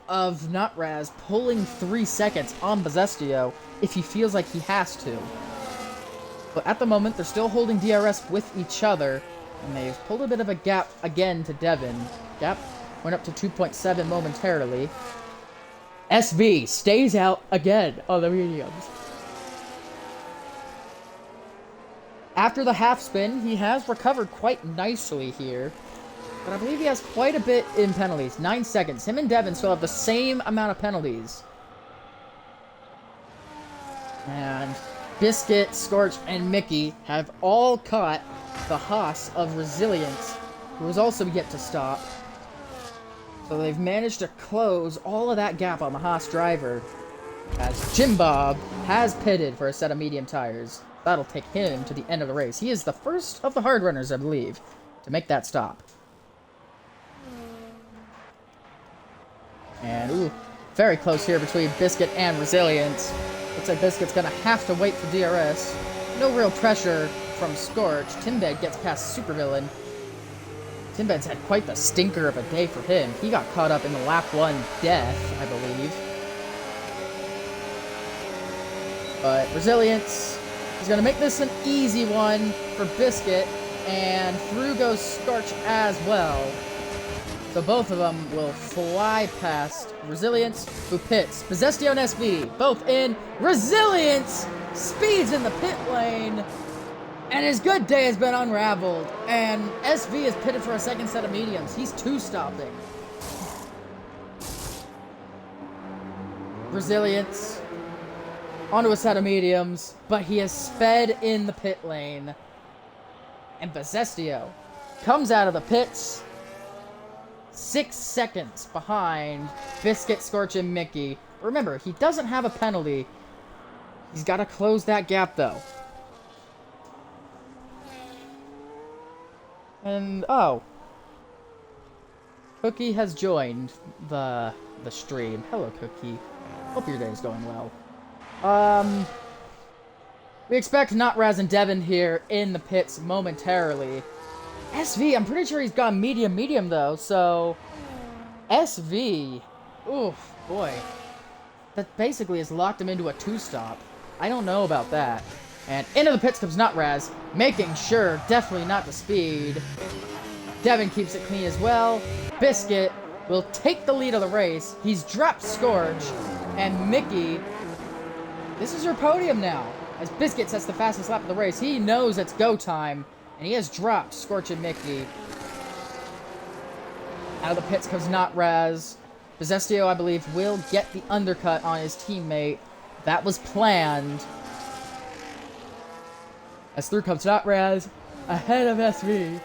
A: of Notraz pulling 3 seconds on Bezestio if he feels like he has to. But at the moment, they're still holding DRS with each other, and they've pulled a bit of a gap again to Devin. Gap went up to 2.7 momentarily. SV stays out again on the mediums. After the half spin, he has recovered quite nicely here. But I believe he has quite a bit in penalties. 9 seconds. Him and Devin still have the same amount of penalties. And Biscuit, Scorch, and Mickey have all caught the Haas of Resilience, who is also yet to stop. So they've managed to close all of that gap on the Haas driver, as Jim Bob has pitted for a set of medium tires. That'll take him to the end of the race. He is the first of the hard runners, I believe, to make that stop. And, ooh, very close here between Biscuit and Resilience. Looks like Biscuit's gonna have to wait for DRS. No real pressure from Scorch. Timbed gets past Supervillain. Timbed's had quite the stinker of a day for him. He got caught up in the lap 1 death, I believe. But Resilience is going to make this an easy one for Biscuit, and through goes Scorch as well. So both of them will fly past Resilience, who pits. Bezestio and SV, both in. Resilience speeds in the pit lane, and his good day has been unraveled. And SV is pitted for a second set of mediums. He's 2-stopping. Resilience onto a set of mediums, but he has sped in the pit lane. And Bezestio comes out of the pits 6 seconds behind Biscuit, Scorch, and Mickey. Remember, he doesn't have a penalty. He's got to close that gap, though. And, oh. Cookie has joined the stream. Hello, Cookie. Hope your day is going well. We expect Notraz and Devin here in the pits momentarily. SV, I'm pretty sure he's gone medium, though, so... SV... Oof, boy. That basically has locked him into a 2-stop. I don't know about that. And into the pits comes Notraz, making sure definitely not to speed. Devin keeps it clean as well. Biscuit will take the lead of the race. He's dropped Scorch, and Mickey... This is your podium now, as Biscuit sets the fastest lap of the race. He knows it's go time, and he has dropped Scorch and Mickey. Out of the pits comes Notraz. Bezestio, I believe, will get the undercut on his teammate. That was planned. As through comes Notraz, ahead of SV,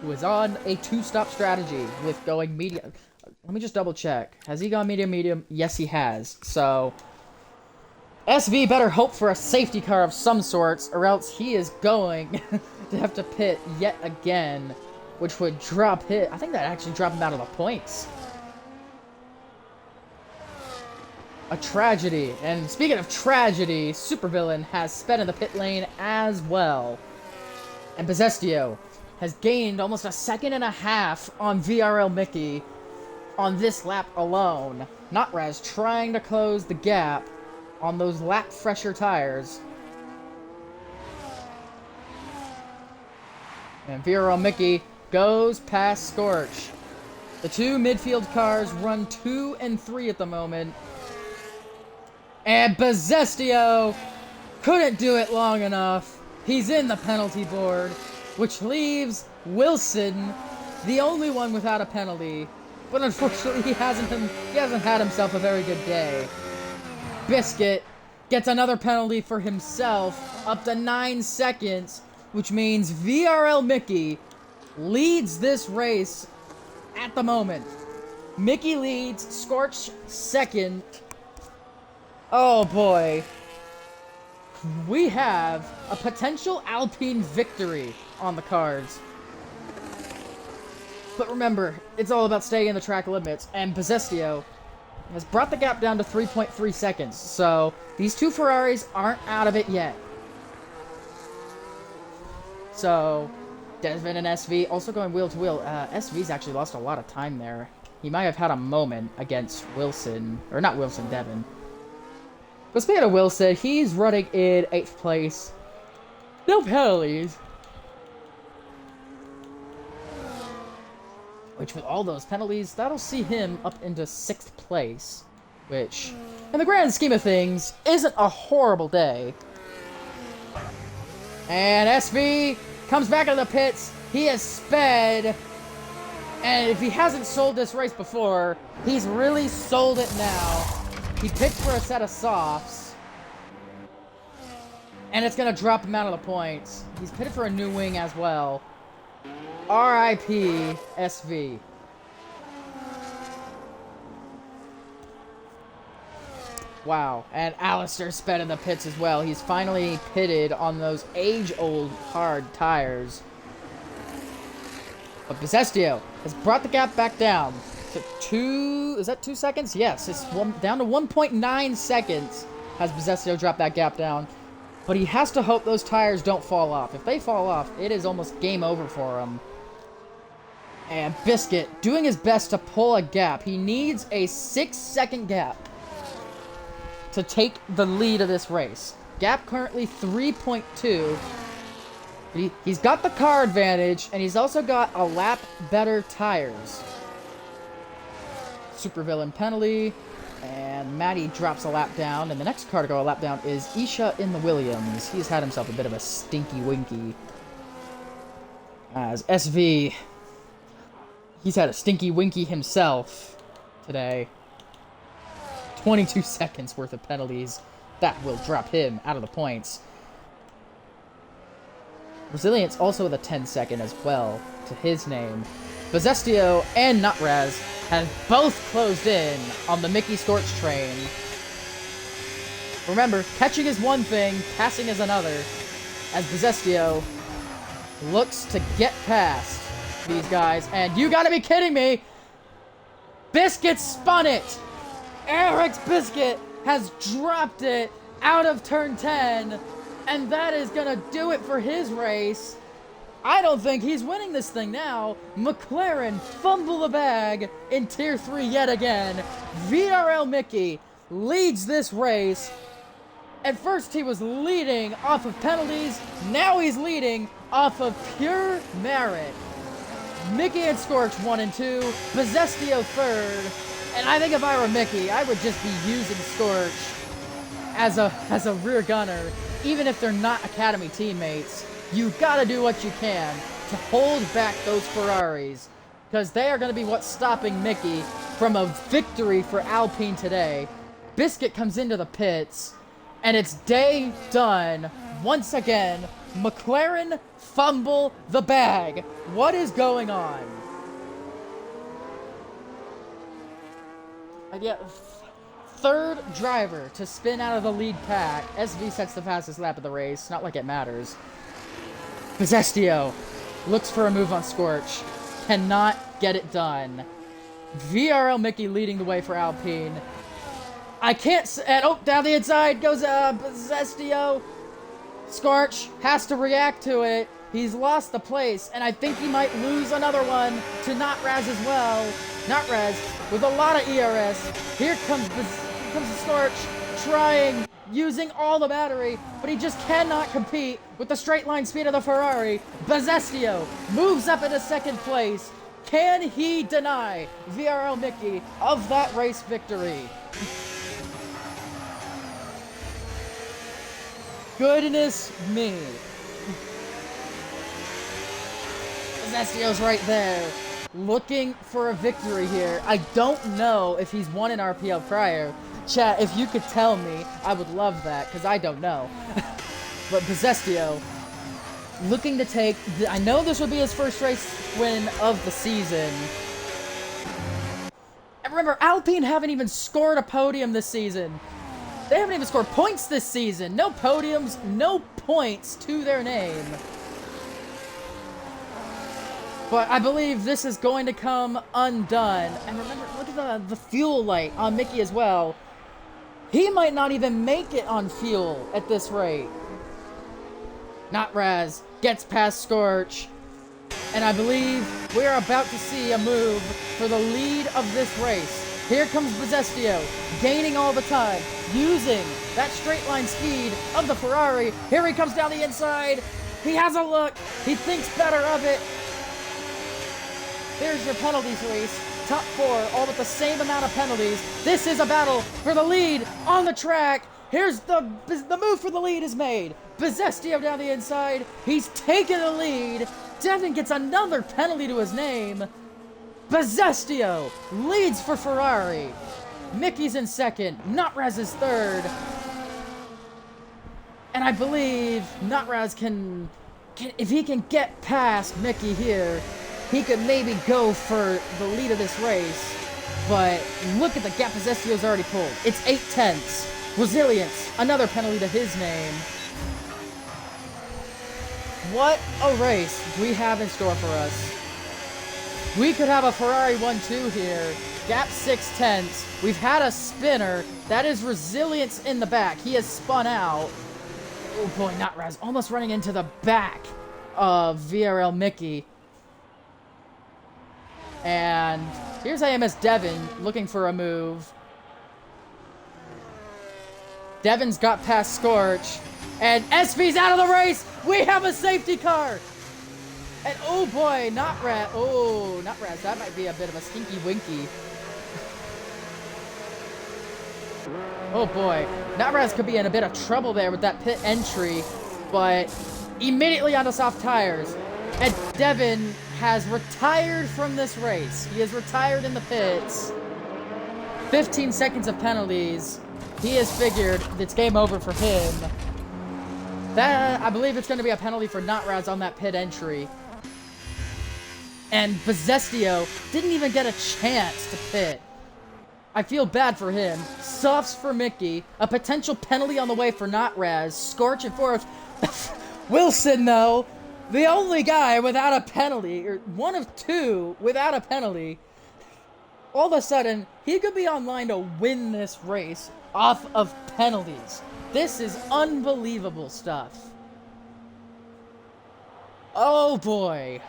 A: who is on a 2-stop strategy with going medium. Let me just double check. Has he gone medium? Yes, he has. So, SV better hope for a safety car of some sorts, or else he is going to have to pit yet again, which would drop him. I think that actually dropped him out of the points. a tragedy. And speaking of tragedy, Supervillain has sped in the pit lane as well. And Possestio has gained almost a second and a half on VRL Mickey on this lap alone. Notraz trying to close the gap on those lap fresher tires. And VRL Mickey goes past Scorch. The two midfield cars run 2 and 3 at the moment. And Possestio couldn't do it long enough. He's in the penalty board, which leaves Wilson the only one without a penalty. But unfortunately, he hasn't had himself a very good day. Biscuit gets another penalty for himself, up to 9 seconds, which means VRL Mickey leads this race at the moment. Mickey leads, Scorch second. Oh boy. We have a potential Alpine victory on the cards. But remember, it's all about staying in the track limits, and Possestio has brought the gap down to 3.3 seconds, so these two Ferraris aren't out of it yet. So, Devin and SV also going wheel to wheel. SV's actually lost a lot of time there. He might have had a moment against Wilson, or not Wilson, Devin. But speaking of Wilson, he's running in 8th place. No penalties. Which, with all those penalties, that'll see him up into 6th place. Which, in the grand scheme of things, isn't a horrible day. And SV comes back into the pits. He has sped. And if he hasn't sold this race before, he's really sold it now. He picked for a set of softs. And it's going to drop him out of the points. He's pitted for a new wing as well. R.I.P. SV. Wow. And Alistair sped in the pits as well. He's finally pitted on those age-old hard tires. But Possestio has brought the gap back down to 2... Is that 2 seconds? Yes. It's down to 1.9 seconds has Possestio dropped that gap down. But he has to hope those tires don't fall off. If they fall off, it is almost game over for him. And Biscuit doing his best to pull a gap. He needs a 6-second gap to take the lead of this race. Gap currently 3.2. He's got the car advantage, and he's also got a lap better tires. Supervillain penalty, and Matty drops a lap down, and the next car to go a lap down is Isha in the Williams. He's had himself a bit of a stinky winky. As SV, he's had a stinky winky himself today. 22 seconds worth of penalties. That will drop him out of the points. Resilience also with a 10-second as well to his name. Possestio and Nutraz have both closed in on the Mickey Scorch train. Remember, catching is one thing, passing is another, as Possestio looks to get past these guys. And you gotta be kidding me! Biscuit spun it! Eric's Biscuit has dropped it out of turn 10, and that is gonna do it for his race. I don't think he's winning this thing now. McLaren fumble the bag in Tier 3 yet again. VRL Mickey leads this race. At first he was leading off of penalties. Now he's leading off of pure merit. Mickey and Scorch 1 and 2. Possestio 3rd. And I think if I were Mickey, I would just be using Scorch as a rear gunner. Even if they're not Academy teammates, you gotta do what you can to hold back those Ferraris, because they are gonna be what's stopping Mickey from a victory for Alpine today. Biscuit comes into the pits, and it's day done. Once again, McLaren fumble the bag. What is going on? And yet, third driver to spin out of the lead pack. SV sets the fastest lap of the race. Not like it matters. Possestio looks for a move on Scorch. Cannot get it done. VRL Mickey leading the way for Alpine. I can't, and oh, down the inside goes, Zestio. Scorch has to react to it. He's lost the place, and I think he might lose another one to Notraz as well. Notraz with a lot of ERS. Here comes the Scorch, trying, using all the battery, but he just cannot compete with the straight line speed of the Ferrari. Bezestio moves up into second place. Can he deny VRL Mickey of that race victory? Goodness me. Zestio's right there, looking for a victory here. I don't know if he's won an RPL prior. Chat, if you could tell me, I would love that, because I don't know. But Bezestio, looking to take... I know this would be his first race win of the season. And remember, Alpine haven't even scored a podium this season. They haven't even scored points this season. No podiums, no points to their name. But I believe this is going to come undone. And remember, look at the fuel light on Mickey as well. He might not even make it on fuel at this rate. Notraz gets past Scorch. And I believe we're about to see a move for the lead of this race. Here comes Bezestio, gaining all the time, using that straight line speed of the Ferrari. Here he comes down the inside. He has a look. He thinks better of it. There's your penalties race. Top four, all with the same amount of penalties. This is a battle for the lead on the track. Here's the move for the lead is made. Bezestio down the inside. He's taken the lead. Devin gets another penalty to his name. Bezestio leads for Ferrari. Mickey's in second. Notraz is third. And I believe Notraz can, if he can get past Mickey here, he could maybe go for the lead of this race. But look at the gap Bezestio's already pulled. It's 8/10. Resilience, another penalty to his name. What a race we have in store for us. We could have a Ferrari 1-2 here. Gap 6/10. We've had a spinner. That is Resilience in the back. He has spun out. Oh boy, Notraz almost running into the back of VRL Mickey. And here's AMS Devin looking for a move. Devin's got past Scorch. And SV's out of the race. We have a safety car. And oh boy, Notraz. Oh, Notraz. That might be a bit of a stinky winky. Oh boy. Notraz could be in a bit of trouble there with that pit entry. But immediately onto soft tires. And Devin has retired from this race. He is retired in the pits. 15 seconds of penalties. He has figured it's game over for him. That, I believe it's going to be a penalty for Notraz on that pit entry. And Bezestio didn't even get a chance to pit. I feel bad for him. Softs for Mickey. A potential penalty on the way for Notraz. Scorch in fourth. Wilson, though, the only guy without a penalty, or one of two without a penalty. All of a sudden, he could be online to win this race off of penalties. This is unbelievable stuff. Oh boy.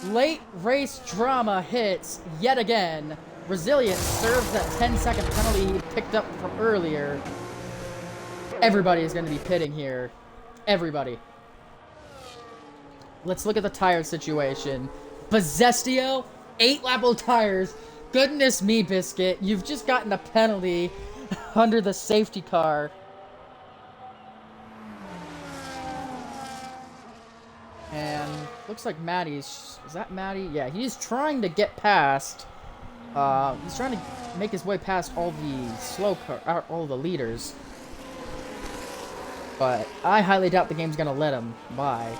A: Late race drama hits yet again. Resilience serves that 10-second penalty he picked up from earlier. Everybody is going to be pitting here. Everybody. Let's look at the tire situation. Bezestio, 8-lap old tires. Goodness me, Biscuit. You've just gotten a penalty under the safety car. And looks like Maddie's... Is that Maddie? Yeah, he's trying to get past... he's trying to make his way past all the slow car... all the leaders. But I highly doubt the game's gonna let him by.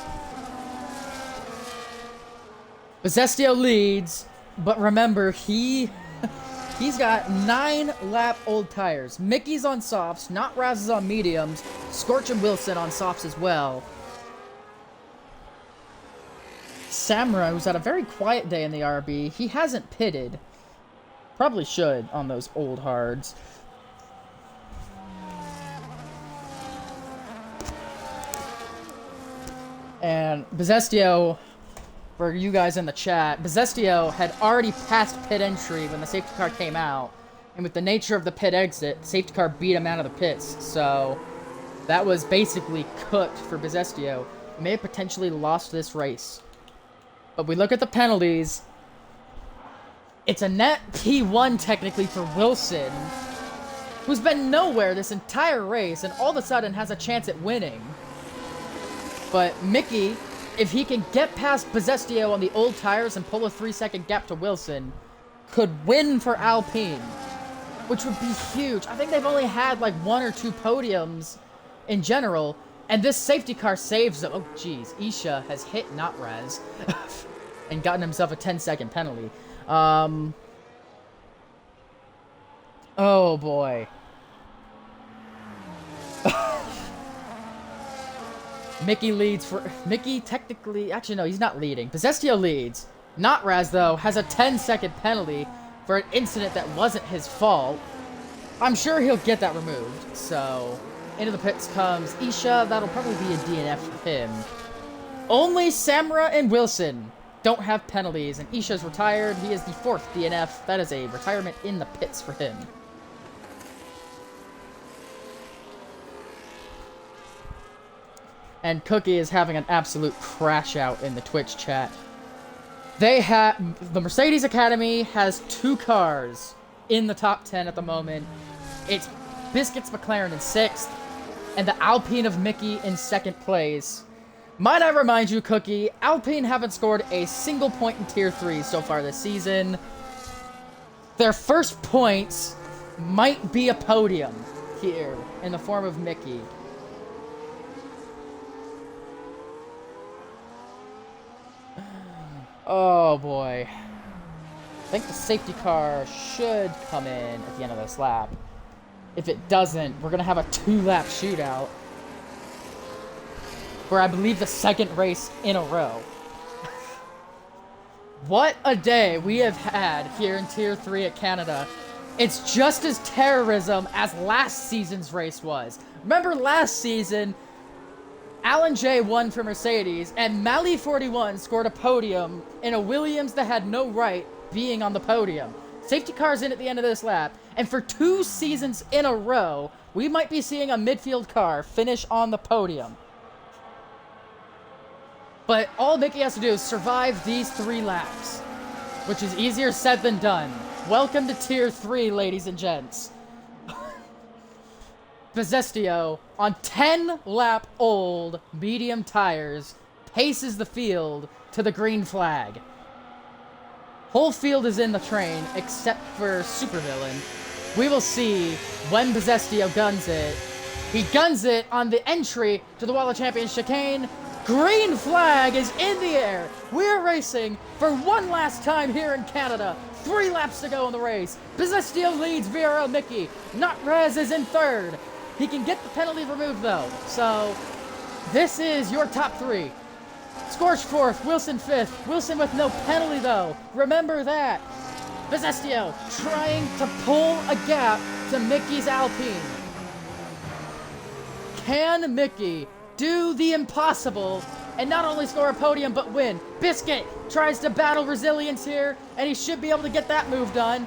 A: Bezestio leads, but remember, he's got 9-lap old tires. Mickey's on softs, Notraz is on mediums, Scorch and Wilson on softs as well. Samurai, who's had a very quiet day in the RB, he hasn't pitted. Probably should on those old hards. And Bezestio, for you guys in the chat, Bezestio had already passed pit entry when the safety car came out. And with the nature of the pit exit, safety car beat him out of the pits. So that was basically cooked for Bezestio. He may have potentially lost this race. But we look at the penalties. It's a net P1 technically for Wilson, who's been nowhere this entire race and all of a sudden has a chance at winning. But Mickey, if he can get past Bezestio on the old tires and pull a 3-second gap to Wilson, could win for Alpine, which would be huge. I think they've only had like 1 or 2 podiums in general, and this safety car saves them. Oh, jeez. Isha has hit Notraz and gotten himself a 10-second penalty. Oh, boy. Mickey leads for... Mickey technically... Actually, no, he's not leading. Bezestio leads. Notraz, though, has a 10-second penalty for an incident that wasn't his fault. I'm sure he'll get that removed. So, into the pits comes Isha. That'll probably be a DNF for him. Only Samra and Wilson don't have penalties, and Isha's retired. He is the 4th DNF. That is a retirement in the pits for him. And Cookie is having an absolute crash out in the Twitch chat. The Mercedes Academy has 2 cars in the top 10 at the moment. It's Biscuits McLaren in 6th, and the Alpine of Mickey in 2nd place. Might I remind you, Cookie, Alpine haven't scored a single point in Tier 3 so far this season. Their first points might be a podium here in the form of Mickey. Oh boy. I think the safety car should come in at the end of this lap. If it doesn't, we're going to have a 2-lap shootout. For I believe the 2nd race in a row. What a day we have had here in Tier 3 at Canada. It's just as terrorism as last season's race was. Remember last season, Alan J won for Mercedes, and Mally41 scored a podium in a Williams that had no right being on the podium. Safety car's in at the end of this lap, and for 2 seasons in a row, we might be seeing a midfield car finish on the podium. But all Mickey has to do is survive these 3 laps, which is easier said than done. Welcome to Tier 3, ladies and gents. Bezestio, on 10-lap-old medium tires, paces the field to the green flag. Whole field is in the train, except for Supervillain. We will see when Bezestio guns it. He guns it on the entry to the Wall of Champions chicane. Green flag is in the air. We're racing for one last time here in Canada. 3 laps to go in the race. Bezestio leads VRL Mickey. Notraz is in 3rd. He can get the penalty removed, though. So, this is your top 3. Scorch 4th, Wilson 5th. Wilson with no penalty, though. Remember that. Bezestio trying to pull a gap to Mickey's Alpine. Can Mickey do the impossible and not only score a podium, but win? Biscuit tries to battle resilience here, and he should be able to get that move done.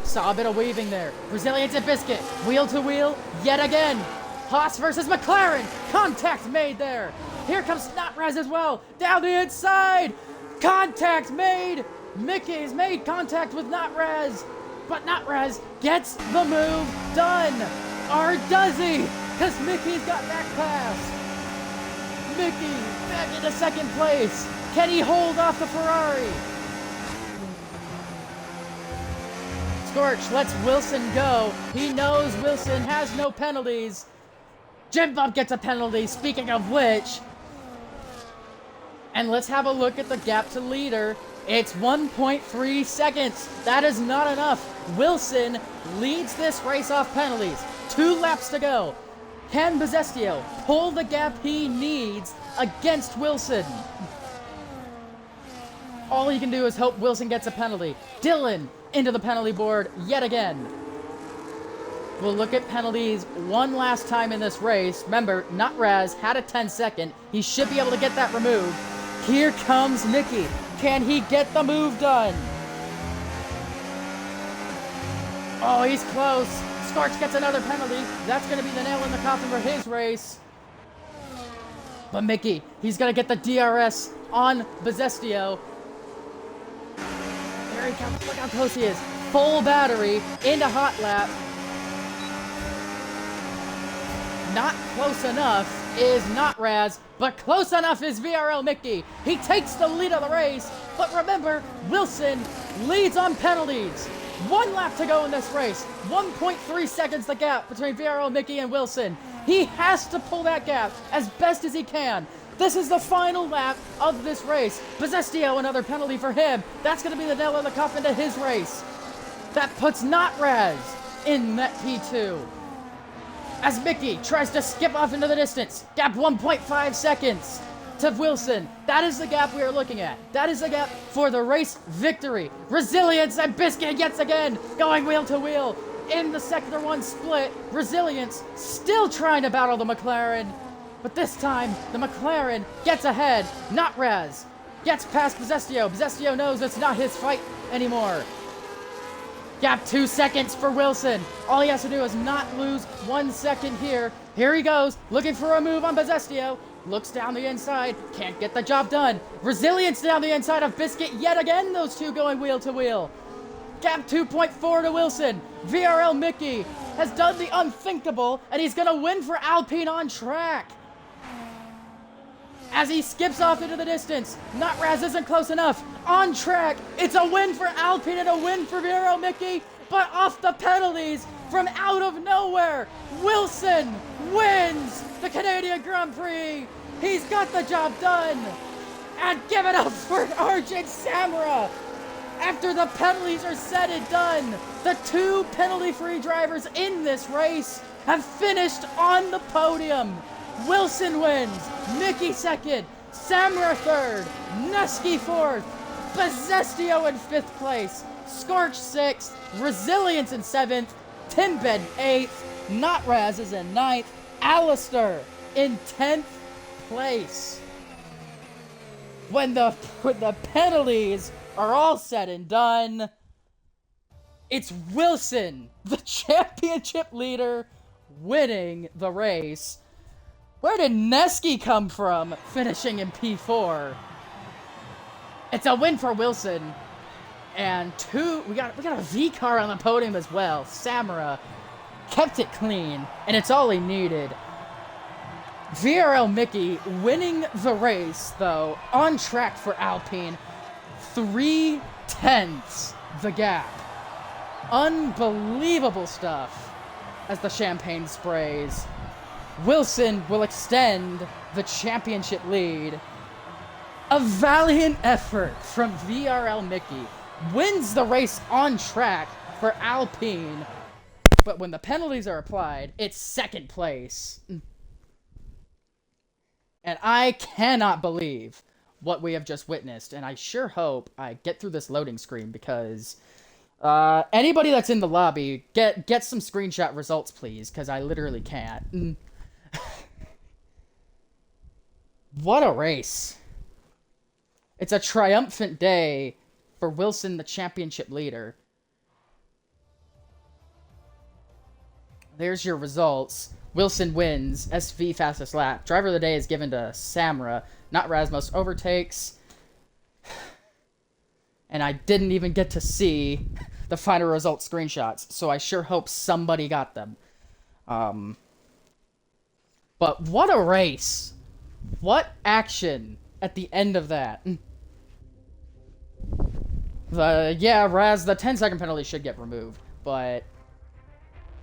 A: Saw a bit of weaving there. Resilience and Biscuit. Wheel to wheel yet again. Haas versus McLaren. Contact made there. Here comes Notraz as well. Down the inside. Contact made. Mickey's made contact with Notraz. But Notraz gets the move done. Or does he? Because Mickey's got that pass. Mickey back into 2nd place. Can he hold off the Ferrari? Scorch lets Wilson go. He knows Wilson has no penalties. Jim Bob gets a penalty, speaking of which. And let's have a look at the gap to leader. It's 1.3 seconds. That is not enough. Wilson leads this race off penalties. 2 laps to go. Can Bezestio pull the gap he needs against Wilson? All he can do is hope Wilson gets a penalty. Dylan into the penalty board yet again. We'll look at penalties one last time in this race. Remember, Not Raz had a 10-second. He should be able to get that removed. Here comes Mickey. Can he get the move done? Oh, he's close. Scorch gets another penalty. That's going to be the nail in the coffin for his race. But Mickey, he's going to get the DRS on Bezestio. There he comes. Look how close he is. Full battery into hot lap. Not close enough is Not Raz, but close enough is VRL Mickey. He takes the lead of the race, but remember, Wilson leads on penalties. 1 lap to go in this race. 1.3 seconds the gap between VRL Mickey and Wilson. He has to pull that gap as best as he can. This is the final lap of this race. Bezestio, another penalty for him. That's going to be the nail in the coffin to his race. That puts Not Raz in that P2. As Mickey tries to skip off into the distance. Gap 1.5 seconds to Wilson. That is the gap we are looking at. That is the gap for the race victory. Resilience and Biscuit yet again going wheel to wheel in the Sector 1 split. Resilience still trying to battle the McLaren. But this time, the McLaren gets ahead. Not Raz gets past Bezestio. Bezestio knows it's not his fight anymore. Gap 2 seconds for Wilson. All he has to do is not lose 1 second here. Here he goes, looking for a move on Bezestio. Looks down the inside, can't get the job done. Resilience down the inside of Biscuit yet again, those two going wheel to wheel. Gap 2.4 to Wilson. VRL Mickey has done the unthinkable, and he's gonna win for Alpine on track. As he skips off into the distance, Not Raz isn't close enough. On track, it's a win for Alpine and a win for VRL Mickey, but off the penalties from out of nowhere, Wilson wins the Canadian Grand Prix. He's got the job done. And give it up for Arjun Samra. After the penalties are said and done, the 2 penalty-free drivers in this race have finished on the podium. Wilson wins, Mickey second, Samra third, Nuski fourth, Bezestio in 5th place, Scorch 6th, Resilience in 7th, Timbed 8th, Not Raz is in 9th, Alistair in 10th place. When the penalties are all said and done, it's Wilson, the championship leader, winning the race. Where did Neski come from, finishing in P4? It's a win for Wilson. And we got a V car on the podium as well. Samara kept it clean, and it's all he needed. VRL Mickey winning the race, though, on track for Alpine. 3/10 the gap. Unbelievable stuff as the champagne sprays. Wilson will extend the championship lead. A valiant effort from VRL Mickey wins the race on track for Alpine. But when the penalties are applied, it's 2nd place. And I cannot believe what we have just witnessed. And I sure hope I get through this loading screen because anybody that's in the lobby, get some screenshot results, please, because I literally can't. What a race. It's a triumphant day for Wilson, the championship leader. There's your results. Wilson wins. SV fastest lap. Driver of the day is given to Samra. Not Rasmus overtakes. And I didn't even get to see the final result screenshots, so I sure hope somebody got them. But what a race. What action at the end of that. Yeah, Raz, the 10-second penalty should get removed, but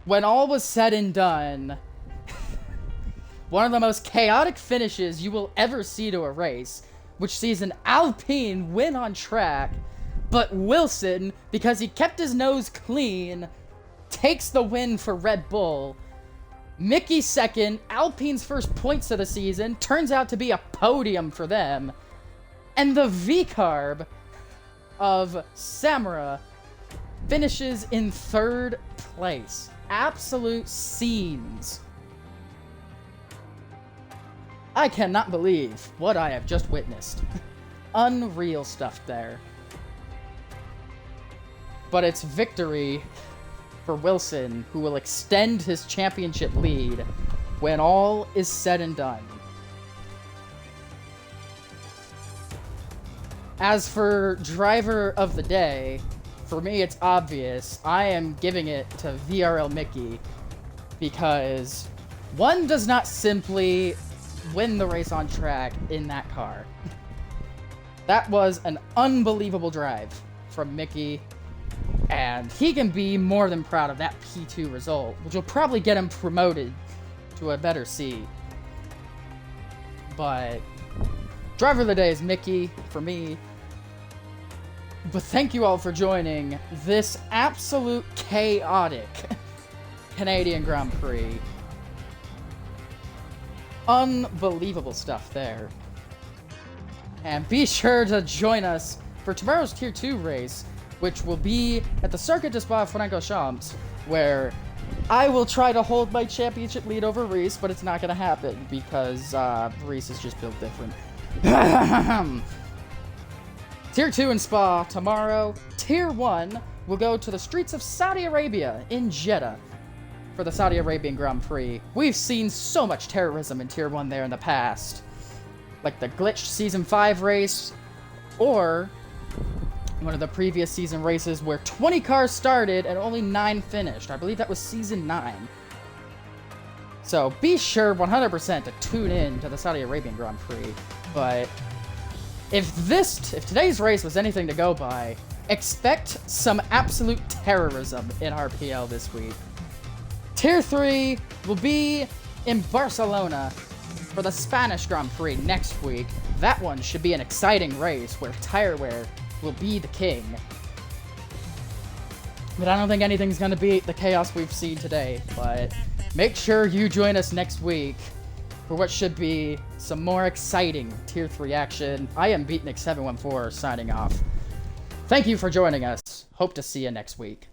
A: when all was said and done, one of the most chaotic finishes you will ever see to a race, which sees an Alpine win on track, but Wilson, because he kept his nose clean, takes the win for Red Bull. Mickey second, Alpine's first points of the season, turns out to be a podium for them. And the V-Carb of Samura finishes in 3rd place. Absolute scenes. I cannot believe what I have just witnessed. Unreal stuff there. But it's victory for Wilson, who will extend his championship lead when all is said and done. As for driver of the day, for me it's obvious. I am giving it to VRL Mickey because one does not simply win the race on track in that car. That was an unbelievable drive from Mickey, and he can be more than proud of that P2 result, which will probably get him promoted to a better seat. But driver of the day is Mickey for me. But thank you all for joining this absolute chaotic Canadian Grand Prix. Unbelievable stuff there. And be sure to join us for tomorrow's Tier 2 race, which will be at the Circuit de Spa-Francorchamps, where I will try to hold my championship lead over Reese, but it's not going to happen because Reese is just built different. Tier 2 in Spa tomorrow. Tier 1 will go to the streets of Saudi Arabia in Jeddah for the Saudi Arabian Grand Prix. We've seen so much terrorism in Tier 1 there in the past. Like the glitched Season 5 race, or one of the previous season races where 20 cars started and only 9 finished. I believe that was Season 9. So be sure 100% to tune in to the Saudi Arabian Grand Prix. But if today's race was anything to go by, expect some absolute terrorism in RPL this week. Tier 3 will be in Barcelona for the Spanish Grand Prix next week. That one should be an exciting race where tire wear will be the king. But I don't think anything's going to beat the chaos we've seen today. But make sure you join us next week for what should be some more exciting Tier 3 action. I am Beatnik714 signing off. Thank you for joining us. Hope to see you next week.